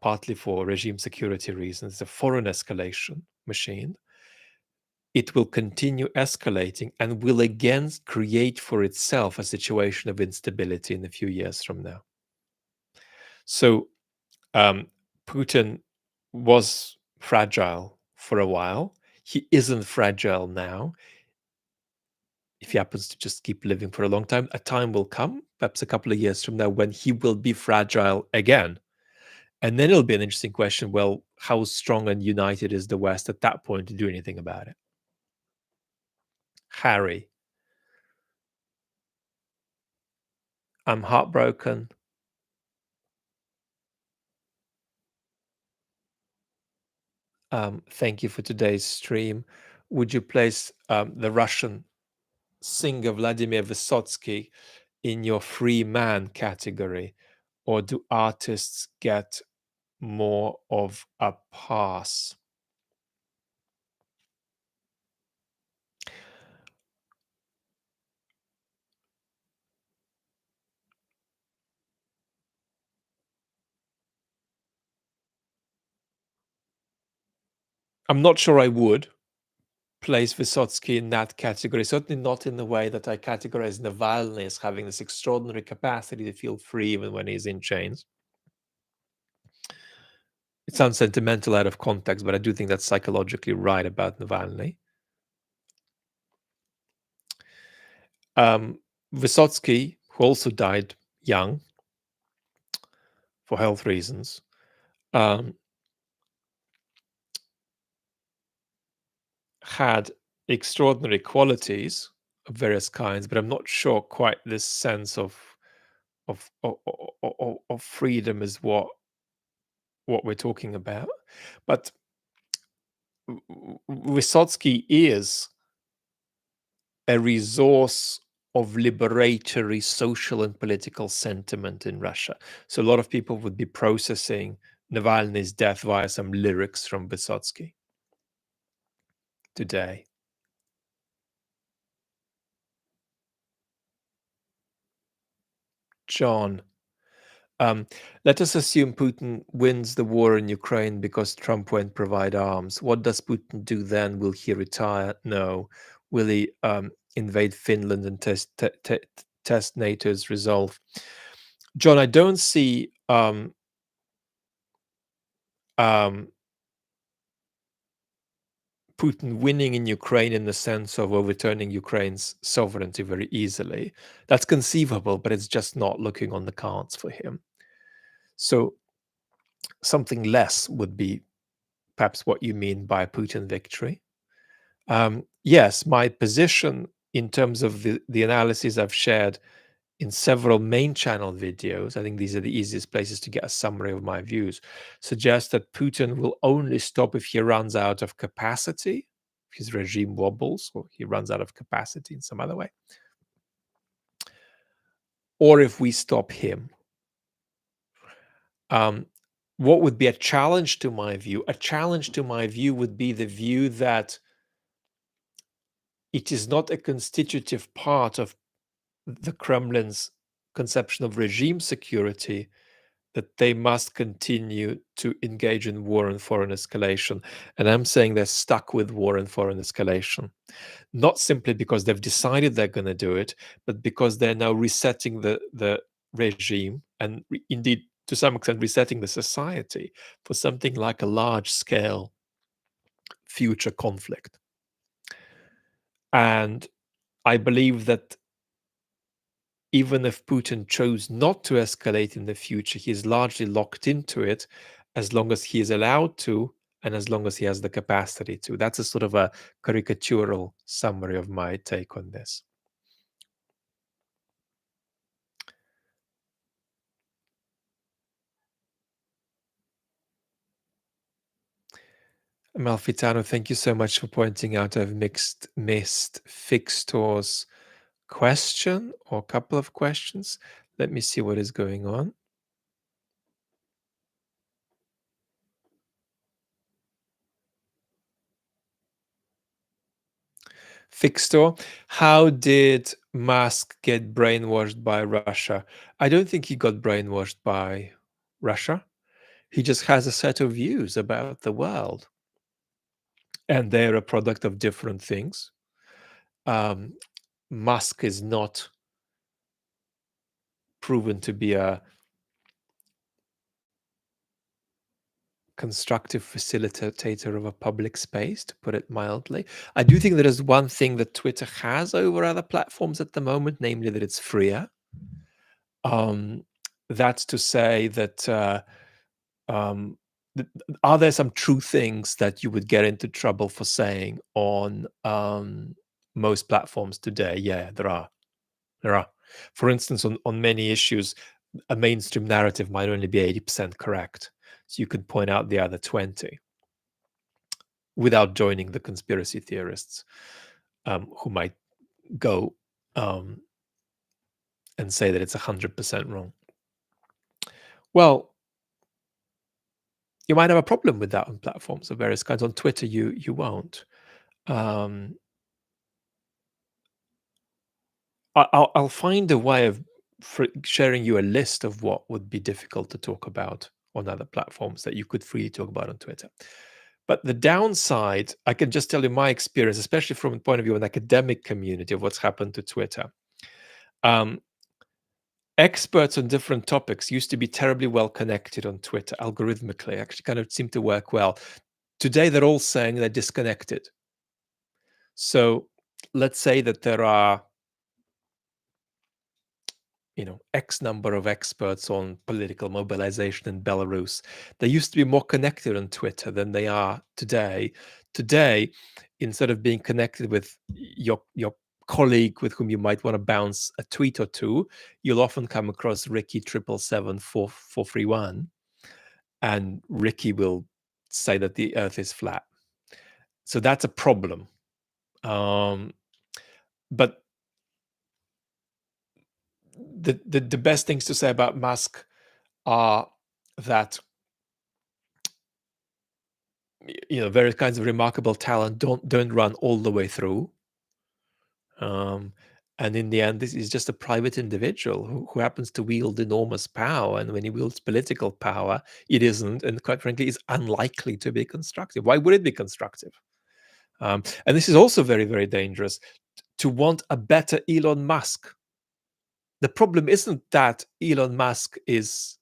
partly for regime security reasons, a foreign escalation machine, it will continue escalating and will again create for itself a situation of instability in a few years from now. So Putin was fragile for a while. He isn't fragile now. If he happens to just keep living for a long time, a time will come, perhaps a couple of years from now, when he will be fragile again. And then it'll be an interesting question. Well, how strong and united is the West at that point to do anything about it? Harry, I'm heartbroken. Thank you for today's stream. Would you place the Russian singer Vladimir Vysotsky in your free man category, or do artists get more of a pass? I'm not sure I would place Vysotsky in that category, certainly not in the way that I categorize Navalny as having this extraordinary capacity to feel free even when he's in chains. It sounds sentimental out of context, but I do think that's psychologically right about Navalny. Vysotsky, who also died young for health reasons, um, had extraordinary qualities of various kinds, but I'm not sure quite this sense of freedom is what we're talking about. But Vysotsky is a resource of liberatory social and political sentiment in Russia. So a lot of people would be processing Navalny's death via some lyrics from Vysotsky today. John, let us assume Putin wins the war in Ukraine because Trump won't provide arms. What does Putin do then? Will he retire? No. Will he invade Finland and test NATO's resolve? John, I don't see Putin winning in Ukraine in the sense of overturning Ukraine's sovereignty very easily. That's conceivable, but it's just not looking on the cards for him. So something less would be perhaps what you mean by Putin victory. Yes, my position in terms of the analysis I've shared in several main channel videos, I think these are the easiest places to get a summary of my views, suggests that Putin will only stop if he runs out of capacity, if his regime wobbles, or he runs out of capacity in some other way, or if we stop him. What would be a challenge to my view? A challenge to my view would be the view that it is not a constitutive part of the Kremlin's conception of regime security that they must continue to engage in war and foreign escalation. And I'm saying they're stuck with war and foreign escalation, not simply because they've decided they're going to do it, but because they're now resetting the regime and indeed, to some extent, resetting the society for something like a large scale future conflict. And I believe that even if Putin chose not to escalate in the future, he is largely locked into it as long as he is allowed to and as long as he has the capacity to. That's a sort of a caricatural summary of my take on this. Malfitano, thank you so much for pointing out I've missed Fixtor's question or a couple of questions. Let me see what is going on. Fixtor, how did Musk get brainwashed by Russia? I don't think he got brainwashed by Russia. He just has a set of views about the world, and they're a product of different things. Musk is not proven to be a constructive facilitator of a public space, to put it mildly. I do think there is one thing that Twitter has over other platforms at the moment, namely that it's freer. That's to say that are there some true things that you would get into trouble for saying on most platforms today? Yeah, there are. There are. For instance, on many issues, a mainstream narrative might only be 80% correct. So you could point out the other 20 without joining the conspiracy theorists who might go and say that it's 100% wrong. Well, you might have a problem with that on platforms of various kinds. On Twitter, you won't. Um, I'll find a way of sharing you a list of what would be difficult to talk about on other platforms that you could freely talk about on Twitter. But the downside, I can just tell you my experience, especially from the point of view of an academic community, of what's happened to Twitter. Experts on different topics used to be terribly well connected on Twitter, algorithmically, actually kind of seemed to work well. Today, they're all saying they're disconnected. So let's say that there are X number of experts on political mobilization in Belarus. They used to be more connected on Twitter than they are today. Today, instead of being connected with your colleague with whom you might want to bounce a tweet or two, you'll often come across Ricky 777-4431, and Ricky will say that the Earth is flat. So that's a problem. But the best things to say about Musk are that various kinds of remarkable talent don't run all the way through, and in the end, this is just a private individual who happens to wield enormous power, and when he wields political power, it isn't, and quite frankly, is unlikely to be constructive. Why would it be constructive? And this is also very, very dangerous, to want a better Elon Musk. The problem isn't that Elon Musk is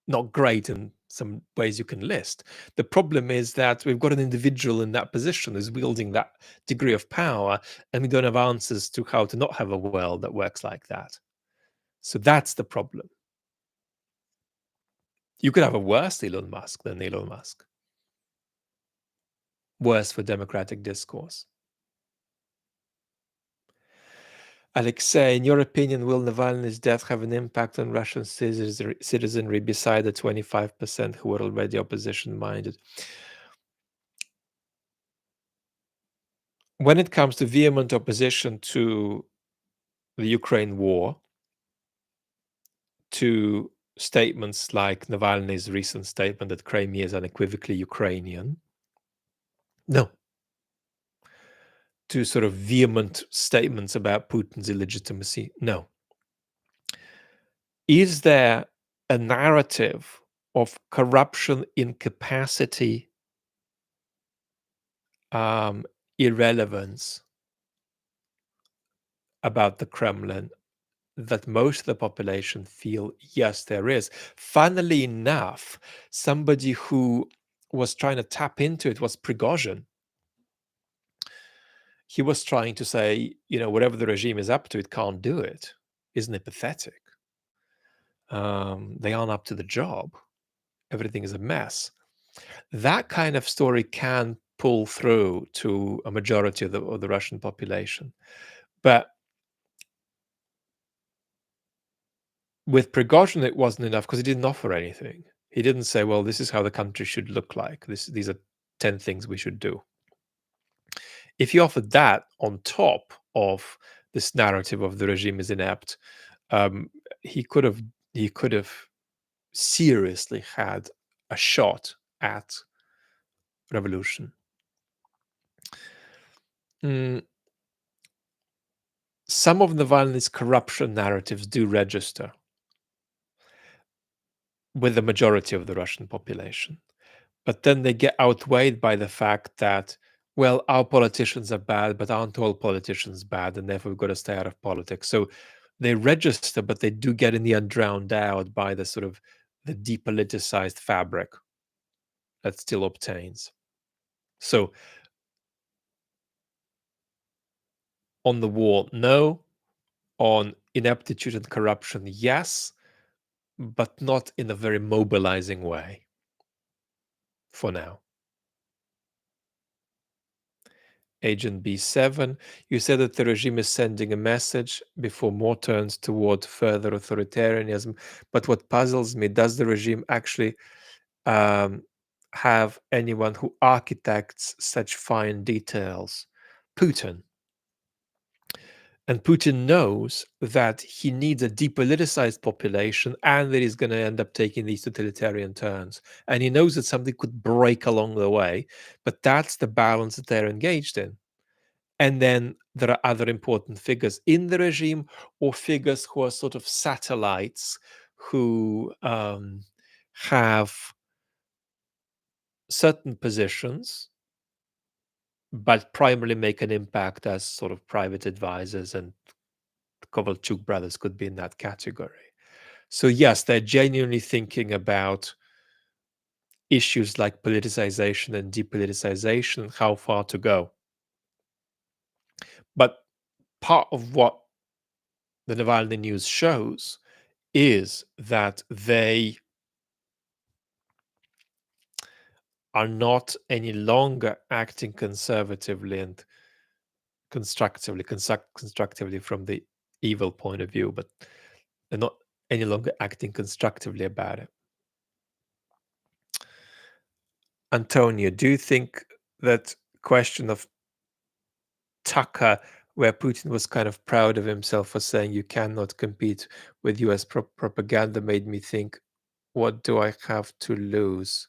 not great in some ways you can list. The problem is that we've got an individual in that position who's wielding that degree of power, and we don't have answers to how to not have a world that works like that. So that's the problem. You could have a worse Elon Musk than Elon Musk. Worse for democratic discourse. Alexei, in your opinion, will Navalny's death have an impact on Russian citizenry beside the 25% who are already opposition-minded? When it comes to vehement opposition to the Ukraine war, to statements like Navalny's recent statement that Crimea is unequivocally Ukrainian, no. To sort of vehement statements about Putin's illegitimacy, no. Is there a narrative of corruption, incapacity, irrelevance about the Kremlin that most of the population feel? Yes, there is. Funnily enough, somebody who was trying to tap into it was Prigozhin. He was trying to say, whatever the regime is up to, it can't do it. Isn't it pathetic? They aren't up to the job. Everything is a mess. That kind of story can pull through to a majority of the Russian population. But with Prigozhin, it wasn't enough because he didn't offer anything. He didn't say, well, this is how the country should look like. These are 10 things we should do. If he offered that on top of this narrative of the regime is inept, he could have seriously had a shot at revolution. Some of Navalny's corruption narratives do register with the majority of the Russian population. But then they get outweighed by the fact that, well, our politicians are bad, but aren't all politicians bad, and therefore we've got to stay out of politics. So they register, but they do get in the end drowned out by the sort of the depoliticized fabric that still obtains. So on the war, no. On ineptitude and corruption, yes, but not in a very mobilizing way for now. Agent B7, you said that the regime is sending a message before more turns toward further authoritarianism. But what puzzles me, does the regime actually um, have anyone who architects such fine details? Putin. And Putin knows that he needs a depoliticized population and that he's going to end up taking these totalitarian turns. And he knows that something could break along the way, but that's the balance that they're engaged in. And then there are other important figures in the regime or figures who are sort of satellites who have certain positions, but primarily make an impact as sort of private advisors, and Kovalchuk brothers could be in that category. So yes, they're genuinely thinking about issues like politicization and depoliticization, how far to go. But part of what the Navalny news shows is that they are not any longer acting conservatively and constructively from the evil point of view, but they're not any longer acting constructively about it. Antonio, do you think that question of Tucker, where Putin was kind of proud of himself for saying you cannot compete with US propaganda, made me think, what do I have to lose?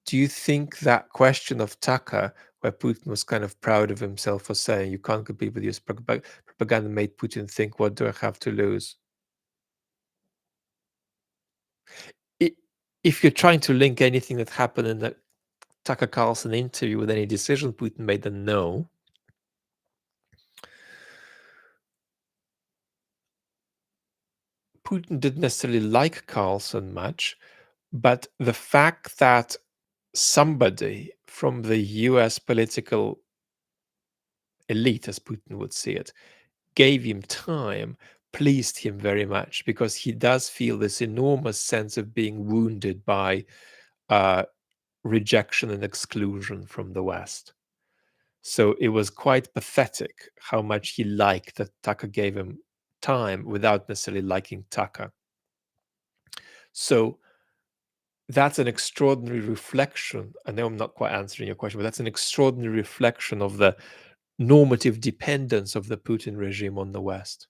Do you think that question of Tucker, where Putin was kind of proud of himself for saying you can't compete with US propaganda, made Putin think, what do I have to lose? If you're trying to link anything that happened in the Tucker Carlson interview with any decision Putin made, then no. Putin didn't necessarily like Carlson much, but the fact that somebody from the US political elite, as Putin would see it, gave him time pleased him very much, because he does feel this enormous sense of being wounded by rejection and exclusion from the West. So it was quite pathetic how much he liked that Tucker gave him time without necessarily liking Tucker. So that's an extraordinary reflection. I know I'm not quite answering your question, but that's an extraordinary reflection of the normative dependence of the Putin regime on the West.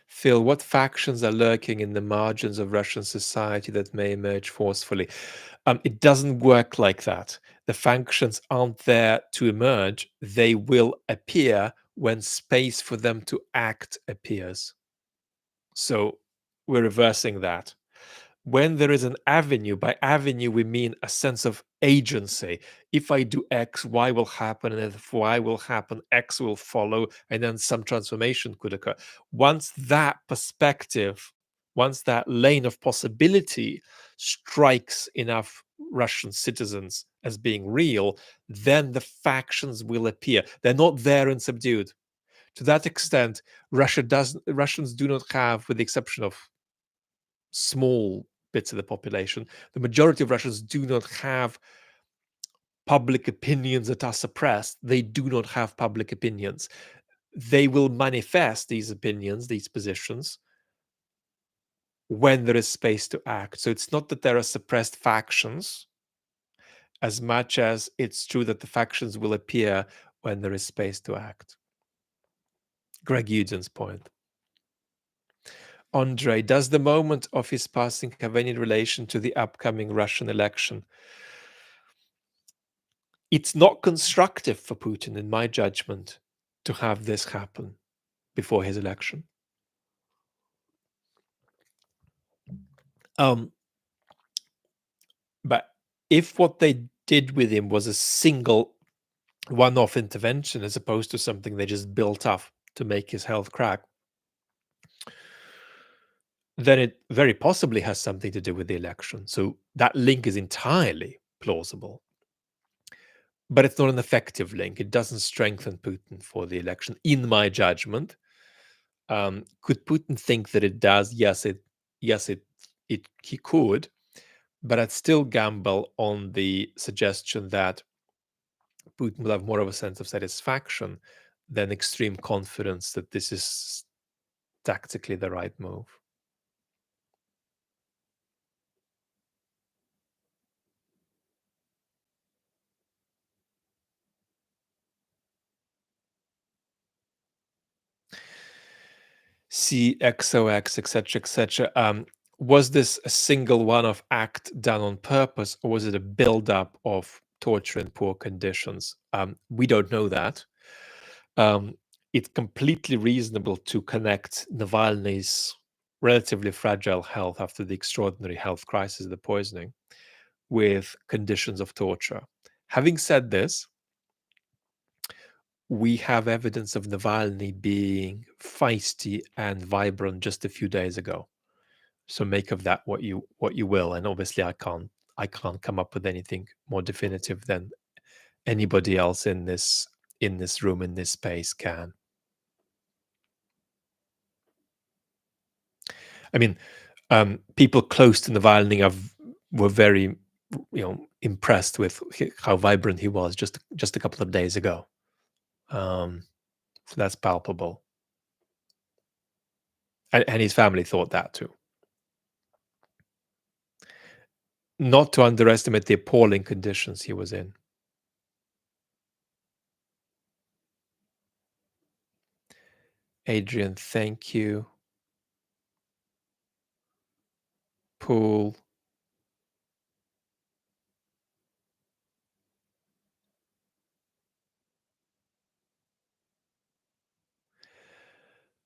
Phil, what factions are lurking in the margins of Russian society that may emerge forcefully? It doesn't work like that. The factions aren't there to emerge. They will appear when space for them to act appears. So we're reversing that. When there is an avenue, by avenue we mean a sense of agency. If I do X, Y will happen, and if Y will happen, X will follow, and then some transformation could occur. Once that perspective, once that lane of possibility strikes enough Russian citizens as being real, then the factions will appear. They're not there and subdued. To that extent, Russians do not have, with the exception of small bits of the population, the majority of Russians do not have public opinions that are suppressed. They do not have public opinions. They will manifest these opinions, these positions, when there is space to act. So it's not that there are suppressed factions, as much as it's true that the factions will appear when there is space to act. Greg Euden's point. Andre, does the moment of his passing have any relation to the upcoming Russian election? It's not constructive for Putin, in my judgment, to have this happen before his election. But if what they did with him was a single one-off intervention, as opposed to something they just built up to make his health crack, then it very possibly has something to do with the election. So that link is entirely plausible. But it's not an effective link. It doesn't strengthen Putin for the election, in my judgment. Could Putin think that it does? Yes, he could, but I'd still gamble on the suggestion that Putin will have more of a sense of satisfaction than extreme confidence that this is tactically the right move. CXOX, etc., etc. Was this a single one-off act done on purpose, or was it a build-up of torture and poor conditions? We don't know that. It's completely reasonable to connect Navalny's relatively fragile health after the extraordinary health crisis, the poisoning, with conditions of torture. Having said this, we have evidence of Navalny being feisty and vibrant just a few days ago. So make of that what you will. And obviously, I can't come up with anything more definitive than anybody else in this room, in this space can. I mean, people close to Navalny were very, impressed with how vibrant he was just a couple of days ago. So that's palpable, and his family thought that too. Not to underestimate the appalling conditions he was in. Adrian, thank you. Paul.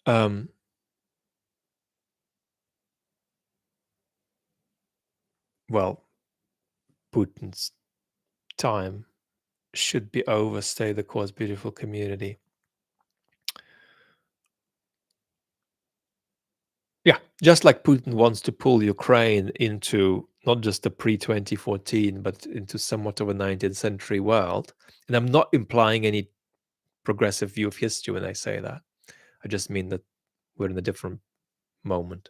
Um, well, Putin's time should be over. Stay the course, beautiful community. Yeah, just like Putin wants to pull Ukraine into not just the pre-2014, but into somewhat of a 19th century world. And I'm not implying any progressive view of history when I say that. I just mean that we're in a different moment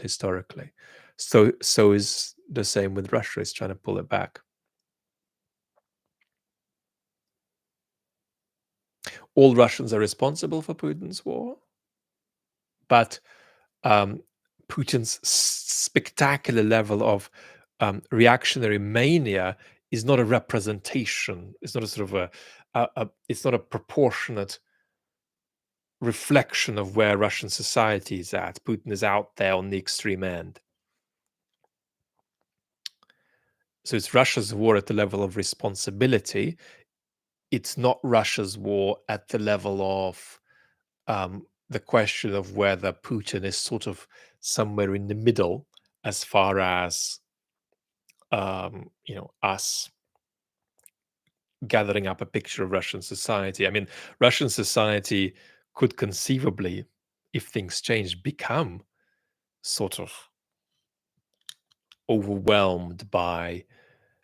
historically. So is the same with Russia, is trying to pull it back. All Russians are responsible for Putin's war, but Putin's spectacular level of reactionary mania is not a representation. It's not a sort of it's not a proportionate reflection of where Russian society is at. Putin is out there on the extreme end. So it's Russia's war at the level of responsibility. It's not Russia's war at the level of the question of whether Putin is sort of somewhere in the middle as far as us gathering up a picture of Russian society. I mean, Russian society could conceivably, if things change, become sort of overwhelmed by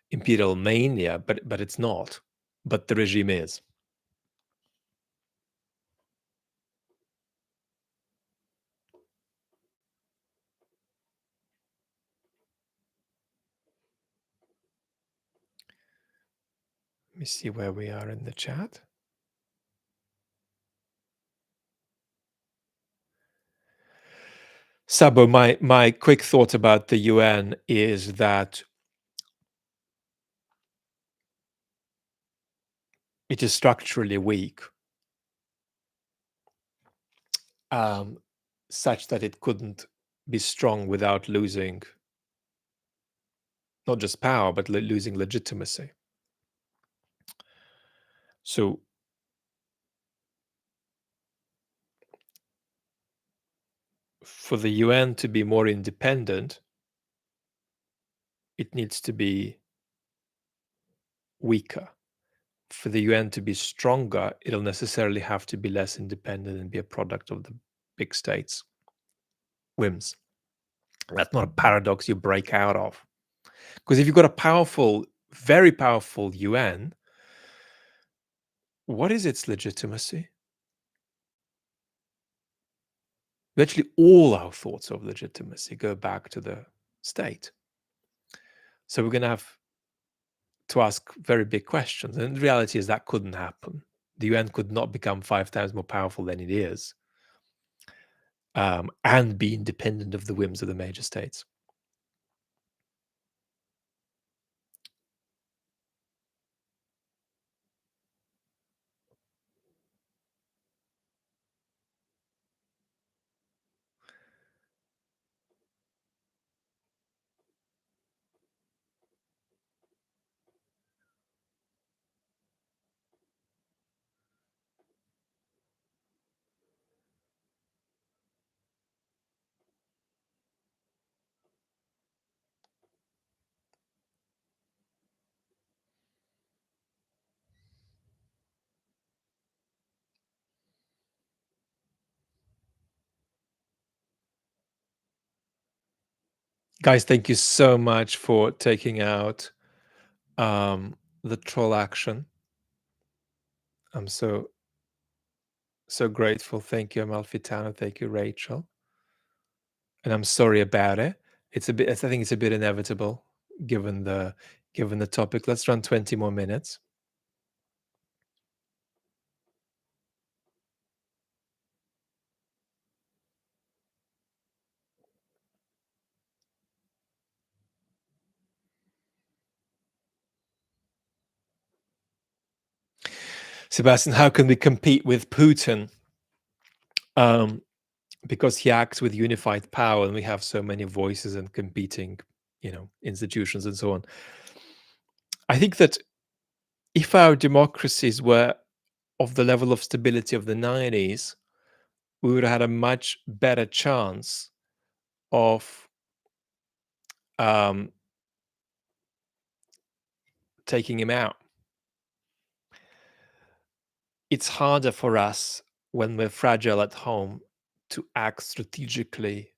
imperial mania, but it's not. But the regime is. Let me see where we are in the chat. Sabo, my quick thought about the UN is that it is structurally weak, such that it couldn't be strong without losing not just power, but losing legitimacy. So for the UN to be more independent, it needs to be weaker. For the UN to be stronger, it'll necessarily have to be less independent and be a product of the big states' whims. That's not a paradox you break out of. Because if you've got a powerful, very powerful UN, what is its legitimacy? Virtually all our thoughts of legitimacy go back to the state. So we're going to have to ask very big questions. And the reality is that couldn't happen. The UN could not become 5 times more powerful than it is, and be independent of the whims of the major states. Guys, thank you so much for taking out the troll action. I'm so grateful. Thank you, Amalfitano. Thank you, Rachel. And I'm sorry about it. It's a bit. I think it's a bit inevitable given the topic. Let's run 20 more minutes. Sebastian, how can we compete with Putin? Because he acts with unified power, and we have so many voices and competing, institutions and so on. I think that if our democracies were of the level of stability of the 90s, we would have had a much better chance of taking him out. It's harder for us when we're fragile at home to act strategically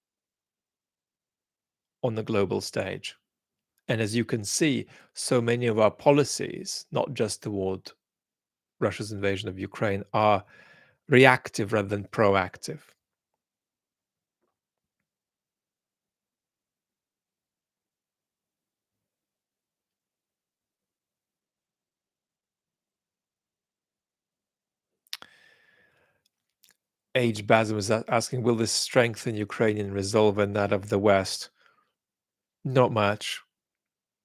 on the global stage. And as you can see, so many of our policies, not just toward Russia's invasion of Ukraine, are reactive rather than proactive. Age Basim was asking, will this strengthen Ukrainian resolve and that of the West? Not much.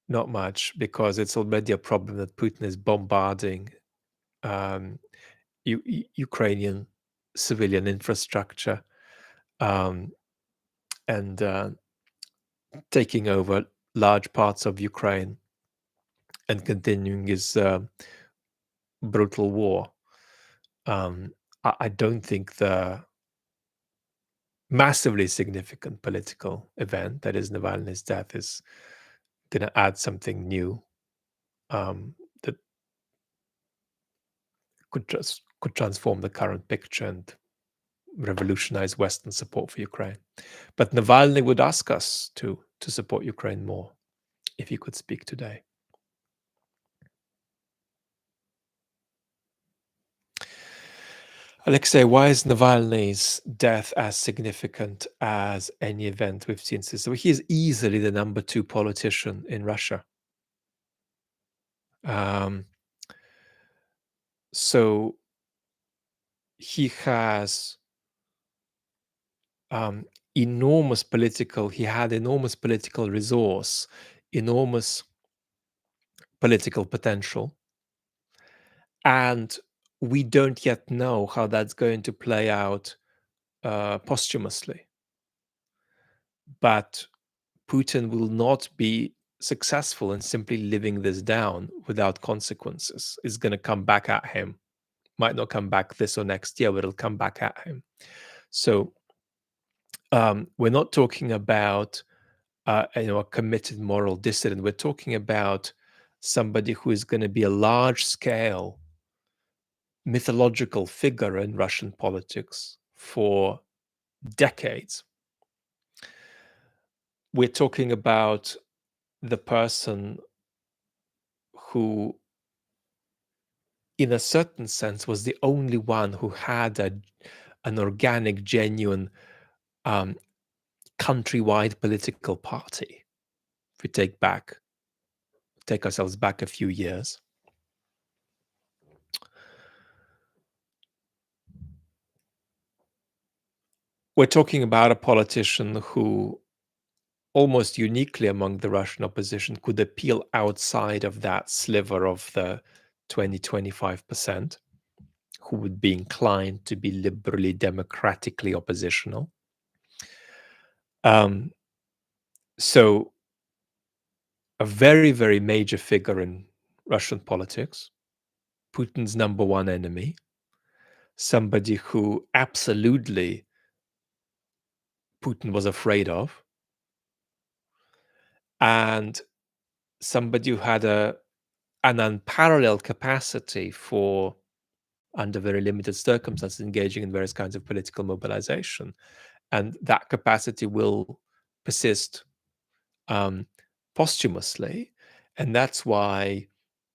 Not much, because it's already a problem that Putin is bombarding Ukrainian civilian infrastructure, and taking over large parts of Ukraine and continuing his brutal war. I don't think the massively significant political event that is Navalny's death is going to add something new that could transform the current picture and revolutionize Western support for Ukraine. But Navalny would ask us to support Ukraine more if he could speak today. Alexei, why is Navalny's death as significant as any event we've seen since? So he is easily the number 2 politician in Russia. So he has enormous political resource, enormous political potential, and we don't yet know how that's going to play out posthumously. But Putin will not be successful in simply living this down without consequences. It's going to come back at him. Might not come back this or next year, but it'll come back at him. So we're not talking about a committed moral dissident. We're talking about somebody who is going to be a large-scale mythological figure in Russian politics for decades. We're talking about the person who, in a certain sense, was the only one who had an organic, genuine um, countrywide political party. If we take ourselves back a few years, we're talking about a politician who, almost uniquely among the Russian opposition, could appeal outside of that sliver of the 20-25%, who would be inclined to be liberally democratically oppositional. Um, so, a very, very major figure in Russian politics, Putin's number one enemy, somebody who absolutely Putin was afraid of, and somebody who had an unparalleled capacity for, under very limited circumstances, engaging in various kinds of political mobilization. And that capacity will persist um, posthumously. And that's why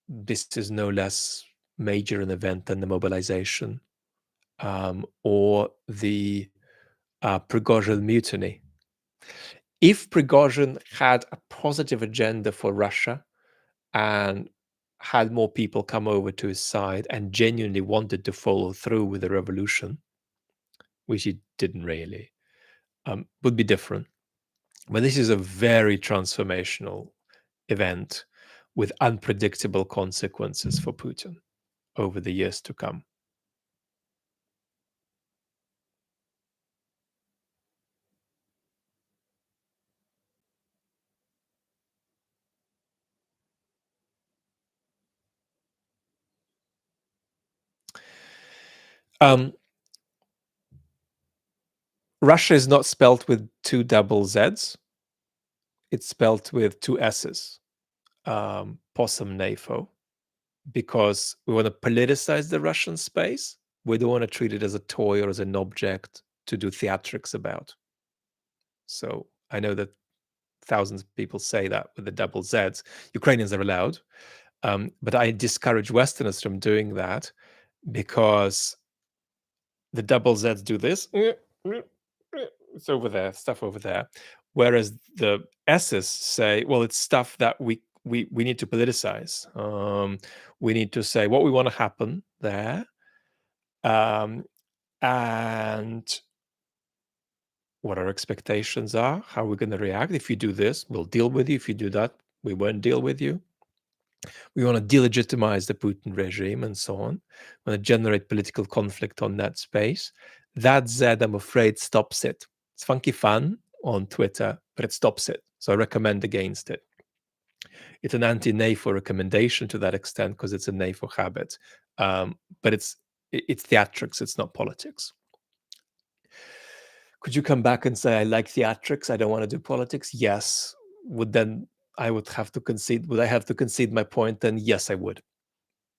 this is no less major an event than the mobilization or the Prigozhin mutiny. If Prigozhin had a positive agenda for Russia and had more people come over to his side and genuinely wanted to follow through with the revolution, which he didn't really, would be different. But this is a very transformational event with unpredictable consequences for Putin over the years to come. Um, Russia is not spelt with two double Zs. It's spelt with two S's, possum NAFO, because we want to politicize the Russian space. We don't want to treat it as a toy or as an object to do theatrics about. So I know that thousands of people say that with the double Zs. Ukrainians are allowed, but I discourage Westerners from doing that because the double Zs do this. It's over there, stuff over there. Whereas the S's say, well, it's stuff that we need to politicize. We need to say what we want to happen there, and what our expectations are, how we're going to react. If you do this, we'll deal with you. If you do that, we won't deal with you. We want to delegitimize the Putin regime and so on. We want to generate political conflict on that space. That Z, I'm afraid, stops it. It's funky fun on Twitter, but it stops it. So I recommend against it. It's an anti-NAFO recommendation to that extent because it's a NAFO habit. But it's theatrics, it's not politics. Could you come back and say, I like theatrics, I don't want to do politics? Yes. Would I have to concede my point? Then yes, I would.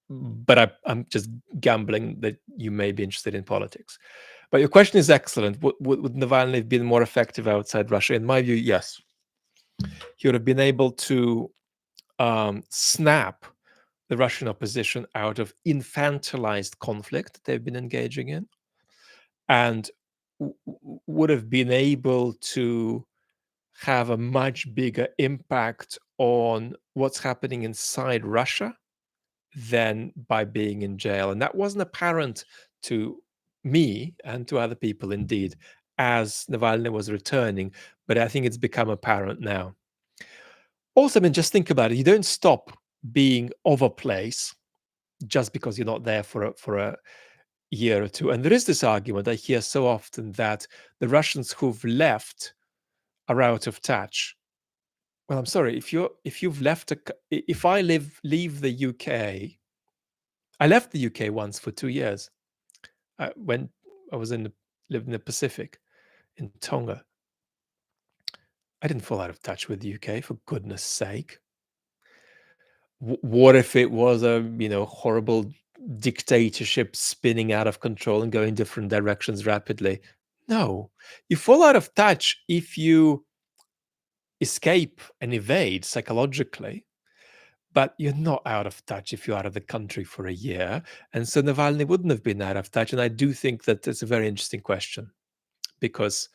But I'm just gambling that you may be interested in politics. But your question is excellent. Would Navalny have been more effective outside Russia? In my view, yes. He would have been able to snap the Russian opposition out of infantilized conflict they've been engaging in, and would have been able to have a much bigger impact on what's happening inside Russia than by being in jail. And that wasn't apparent to me and to other people, indeed, as Navalny was returning. But I think it's become apparent now. Also, I mean, just think about it. You don't stop being of a place just because you're not there for a year or two. And there is this argument I hear so often that the Russians who've left are out of touch. Well, I'm sorry, if I leave the UK, I left the UK once for 2 years. When I lived in the Pacific, in Tonga. I didn't fall out of touch with the UK, for goodness sake. What if it was a horrible dictatorship spinning out of control and going different directions rapidly? No, you fall out of touch if you escape and evade psychologically, but you're not out of touch if you're out of the country for a year. And so Navalny wouldn't have been out of touch. And I do think that it's a very interesting question because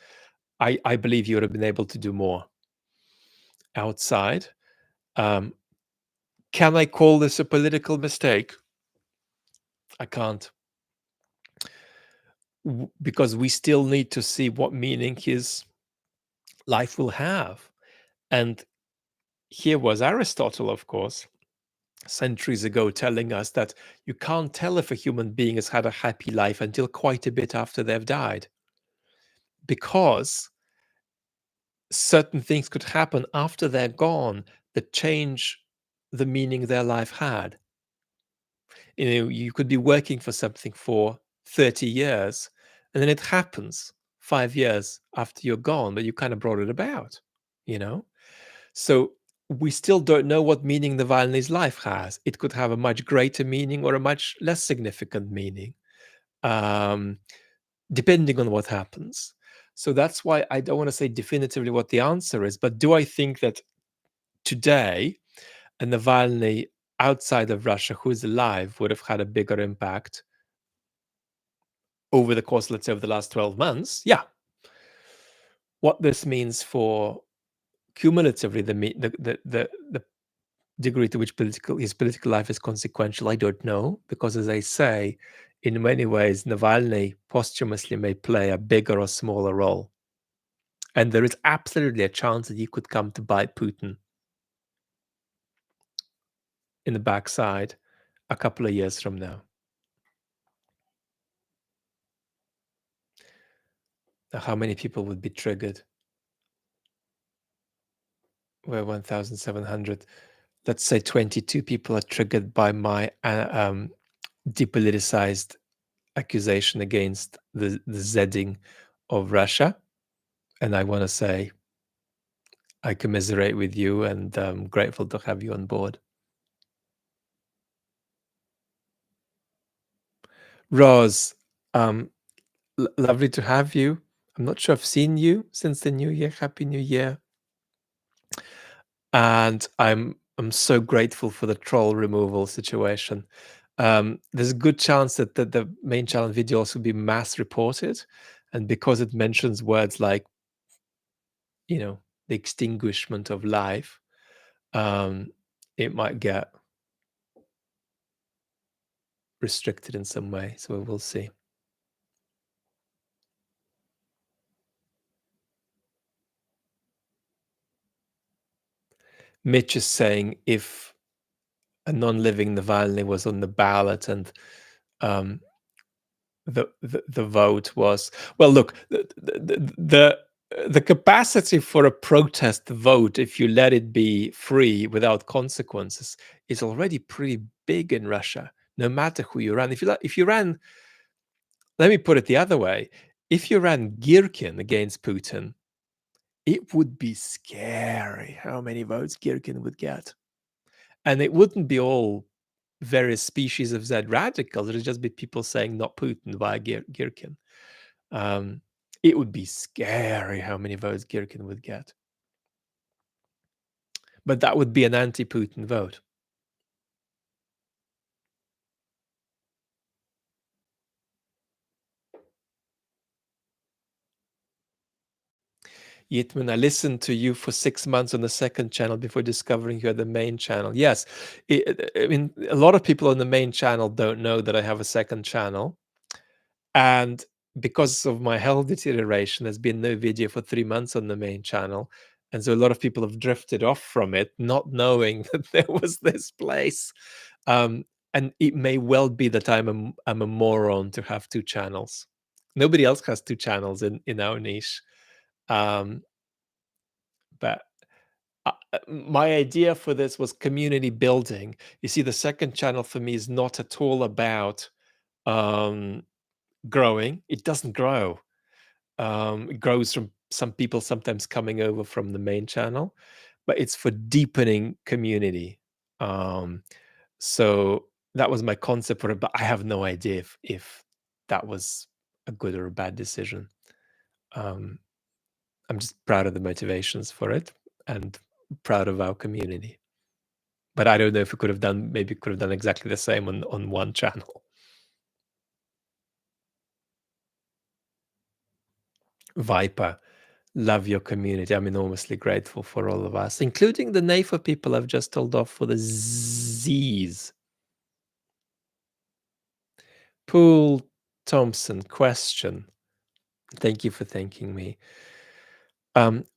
I believe you would have been able to do more outside. Um, can I call this a political mistake? I can't, because we still need to see what meaning his life will have. And here was Aristotle, of course, centuries ago, telling us that you can't tell if a human being has had a happy life until quite a bit after they've died, because certain things could happen after they're gone that change the meaning their life had. You could be working for something for 30 years, and then it happens 5 years after you're gone, but you kind of brought it about, you know? So we still don't know what meaning Navalny's life has. It could have a much greater meaning or a much less significant meaning, um, depending on what happens. So that's why I don't want to say definitively what the answer is, but do I think that today a Navalny outside of Russia who is alive would have had a bigger impact over the course, let's say, of the last 12 months? Yeah. What this means for cumulatively the degree to which his political life is consequential, I don't know, because as I say, in many ways, Navalny posthumously may play a bigger or smaller role. And there is absolutely a chance that he could come to bite Putin in the backside a couple of years from now. Now, how many people would be triggered? We're 1,700. Let's say 22 people are triggered by my depoliticized accusation against the Zedding of Russia. And I want to say I commiserate with you, and I'm grateful to have you on board. Roz, lovely to have you. I'm not sure I've seen you since the new year. Happy New Year. And I'm so grateful for the troll removal situation. There's a good chance that the main channel video also be mass reported, and because it mentions words like, the extinguishment of life, it might get restricted in some way. So we'll see. Mitch is saying if a non-living Navalny was on the ballot and the vote was, well, look, the capacity for a protest vote, if you let it be free without consequences, is already pretty big in Russia. No matter who you ran, if you ran, let me put it the other way, if you ran Girkin against Putin, it would be scary how many votes Girkin would get. And it wouldn't be all various species of Z radicals. It would just be people saying not Putin via Girkin. It would be scary how many votes Girkin would get. But that would be an anti-Putin vote. Yitman, I listened to you for 6 months on the second channel before discovering you had the main channel. Yes, I mean, a lot of people on the main channel don't know that I have a second channel. And because of my health deterioration, there's been no video for 3 months on the main channel. And so a lot of people have drifted off from it, not knowing that there was this place. And it may well be that I'm a moron to have two channels. Nobody else has two channels in our niche. But my idea for this was community building. You see, the second channel for me is not at all about growing. It doesn't grow. It grows from some people sometimes coming over from the main channel, but it's for deepening community. So that was my concept for it, but I have no idea if that was a good or a bad decision. I'm just proud of the motivations for it and proud of our community. But I don't know if we could have done, maybe could have done exactly the same on one channel. Viper, Love your community. I'm enormously grateful for all of us, including the NAFO people I've just told off for the Z's. Pool Thompson, question. Thank you for thanking me.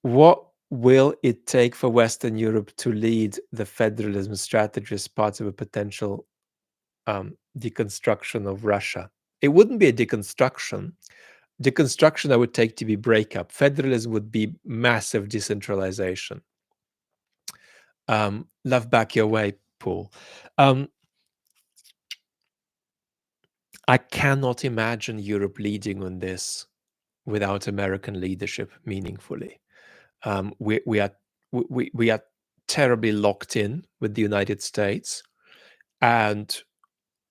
What will it take for Western Europe to lead the federalism strategy as part of a potential deconstruction of Russia? It wouldn't be a deconstruction. Deconstruction I would take to be breakup. Federalism would be massive decentralization. Love back your way, Paul. I cannot imagine Europe leading on this without American leadership meaningfully. We are terribly locked in with the United States, and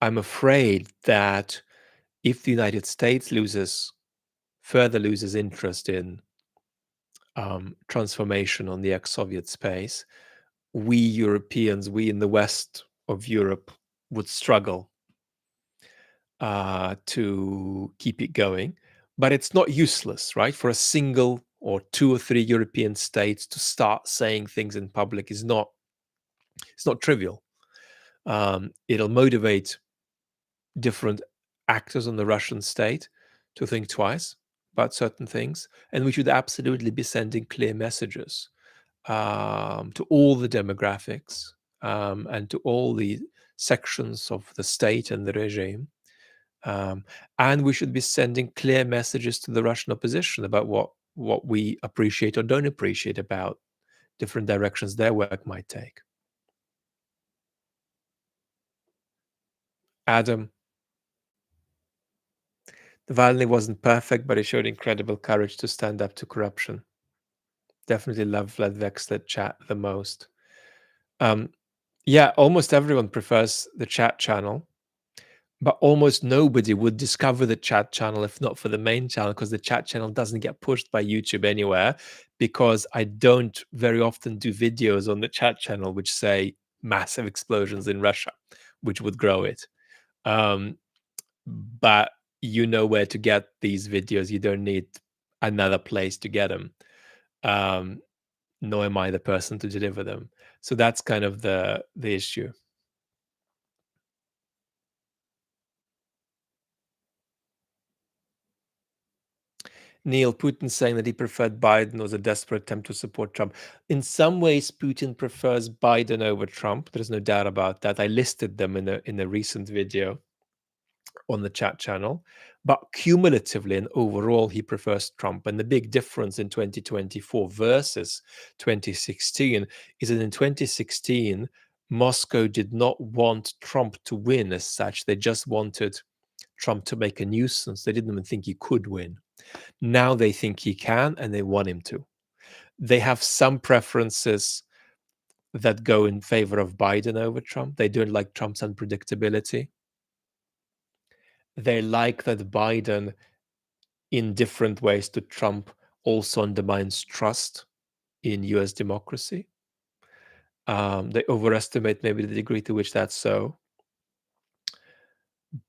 I'm afraid that if the United States further loses interest in transformation on the ex-Soviet space, we Europeans, we in the West of Europe, would struggle to keep it going. But it's not useless, right? For a single or two or three European states to start saying things in public it's not trivial. It'll motivate different actors on the Russian state to think twice about certain things, and we should absolutely be sending clear messages to all the demographics and to all the sections of the state and the regime. And we should be sending clear messages to the Russian opposition about what we appreciate or don't appreciate about different directions their work might take. Adam, Navalny wasn't perfect, but he showed incredible courage to stand up to corruption. Definitely love Vlad Vexlet chat the most. Yeah, almost everyone prefers the chat channel, but almost nobody would discover the chat channel if not for the main channel, because the chat channel doesn't get pushed by YouTube anywhere, because I don't very often do videos on the chat channel which say massive explosions in Russia, which would grow it. But you know where to get these videos. You don't need another place to get them. Nor am I the person to deliver them. So that's kind of the issue. Neil, Putin saying that he preferred Biden was a desperate attempt to support Trump. In some ways, Putin prefers Biden over Trump. There's no doubt about that. I listed them in a recent video on the chat channel. But cumulatively and overall, he prefers Trump. And the big difference in 2024 versus 2016 is that in 2016, Moscow did not want Trump to win as such. They just wanted Trump to make a nuisance. They didn't even think he could win. Now they think he can, and they want him to. They have some preferences that go in favor of Biden over Trump. They don't like Trump's unpredictability. They like that Biden, in different ways to Trump, also undermines trust in US democracy. They overestimate maybe the degree to which that's so.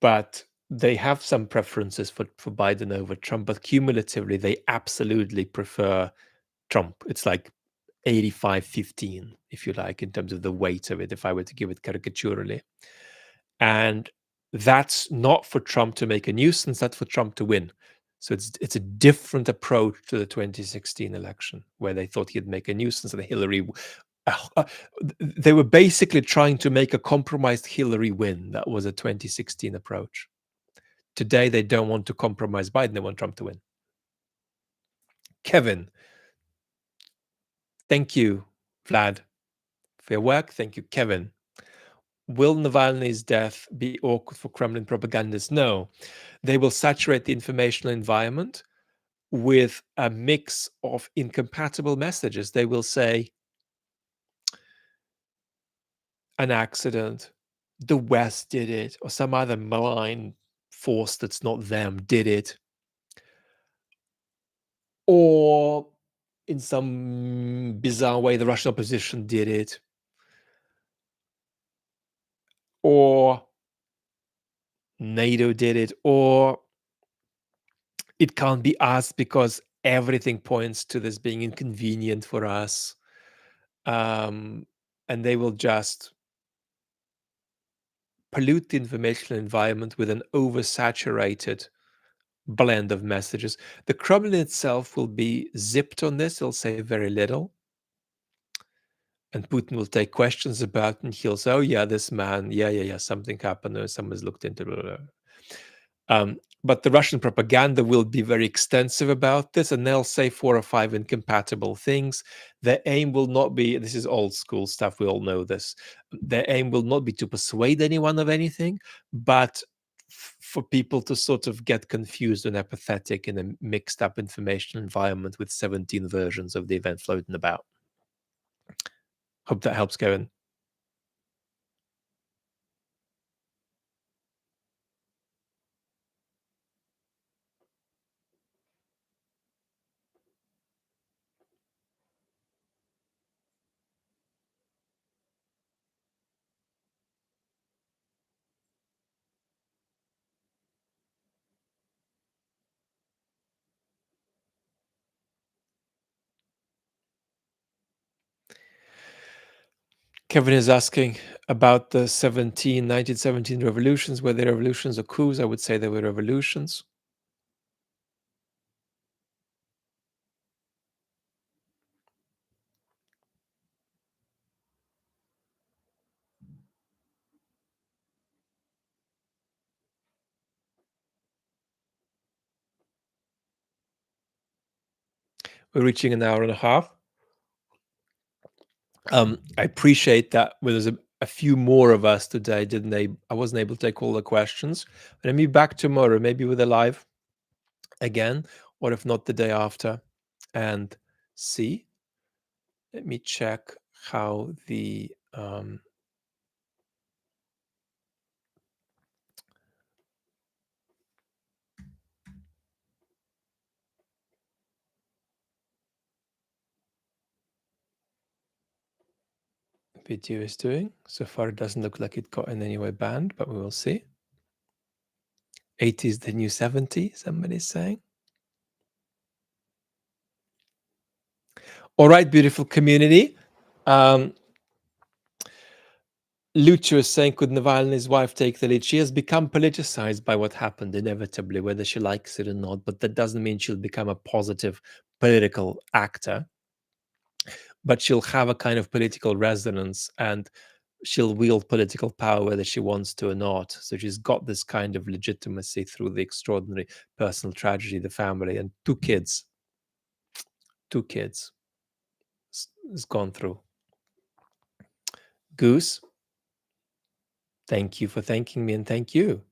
But they have some preferences for Biden over Trump, but cumulatively, they absolutely prefer Trump. It's like 85-15, if you like, in terms of the weight of it, if I were to give it caricaturally. And that's not for Trump to make a nuisance, that's for Trump to win. So it's a different approach to the 2016 election, where they thought he'd make a nuisance and Hillary. They were basically trying to make a compromised Hillary win. That was a 2016 approach. Today, they don't want to compromise Biden, they want Trump to win. Kevin, thank you, Vlad, for your work. Thank you, Kevin. Will Navalny's death be awkward for Kremlin propagandists? No. They will saturate the informational environment with a mix of incompatible messages. They will say, an accident, the West did it, or some other malign force that's not them did it. Or in some bizarre way, the Russian opposition did it. Or NATO did it. Or it can't be us because everything points to this being inconvenient for us. And they will just pollute the informational environment with an oversaturated blend of messages. The Kremlin itself will be zipped on this. It'll say very little. And Putin will take questions about it, and he'll say, oh, yeah, this man, yeah, something happened, or someone's looked into it. But the Russian propaganda will be very extensive about this, and they'll say 4 or 5 incompatible things. Their aim will not be, this is old school stuff, we all know this. Their aim will not be to persuade anyone of anything, but for people to sort of get confused and apathetic in a mixed up information environment with 17 versions of the event floating about. Hope that helps, Kevin. Kevin is asking about the 1917 revolutions. Were they revolutions or coups? I would say they were revolutions. We're reaching an hour and a half. I appreciate that there's a few more of us today. I wasn't able to take all the questions. But I'll be back tomorrow, maybe with a live again, or if not, the day after. And see. Let me check how the video is doing. So far, it doesn't look like it got in any way banned, but we will see. 80 is the new 70, somebody's saying. All right, beautiful community. Lucho is saying, could Navalny's wife take the lead? She has become politicized by what happened, inevitably, whether she likes it or not, but that doesn't mean she'll become a positive political actor. But she'll have a kind of political resonance, and she'll wield political power whether she wants to or not. So she's got this kind of legitimacy through the extraordinary personal tragedy, the family, and two kids has gone through. Goose, thank you for thanking me, and thank you.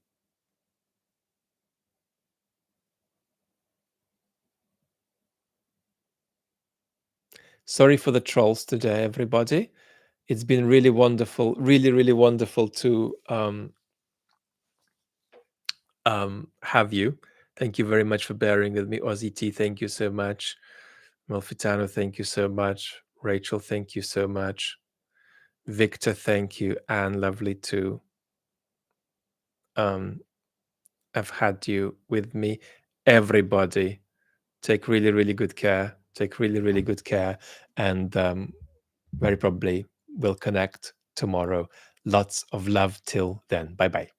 Sorry for the trolls today, everybody. It's been really wonderful, really wonderful to have you. Thank you very much for bearing with me. Ozzy T, thank you so much. Malfitano, thank you so much. Rachel, thank you so much. Victor, thank you. And lovely to have had you with me. Everybody, take really good care. Take really good care. And very probably we'll connect tomorrow. Lots of love till then. Bye-bye.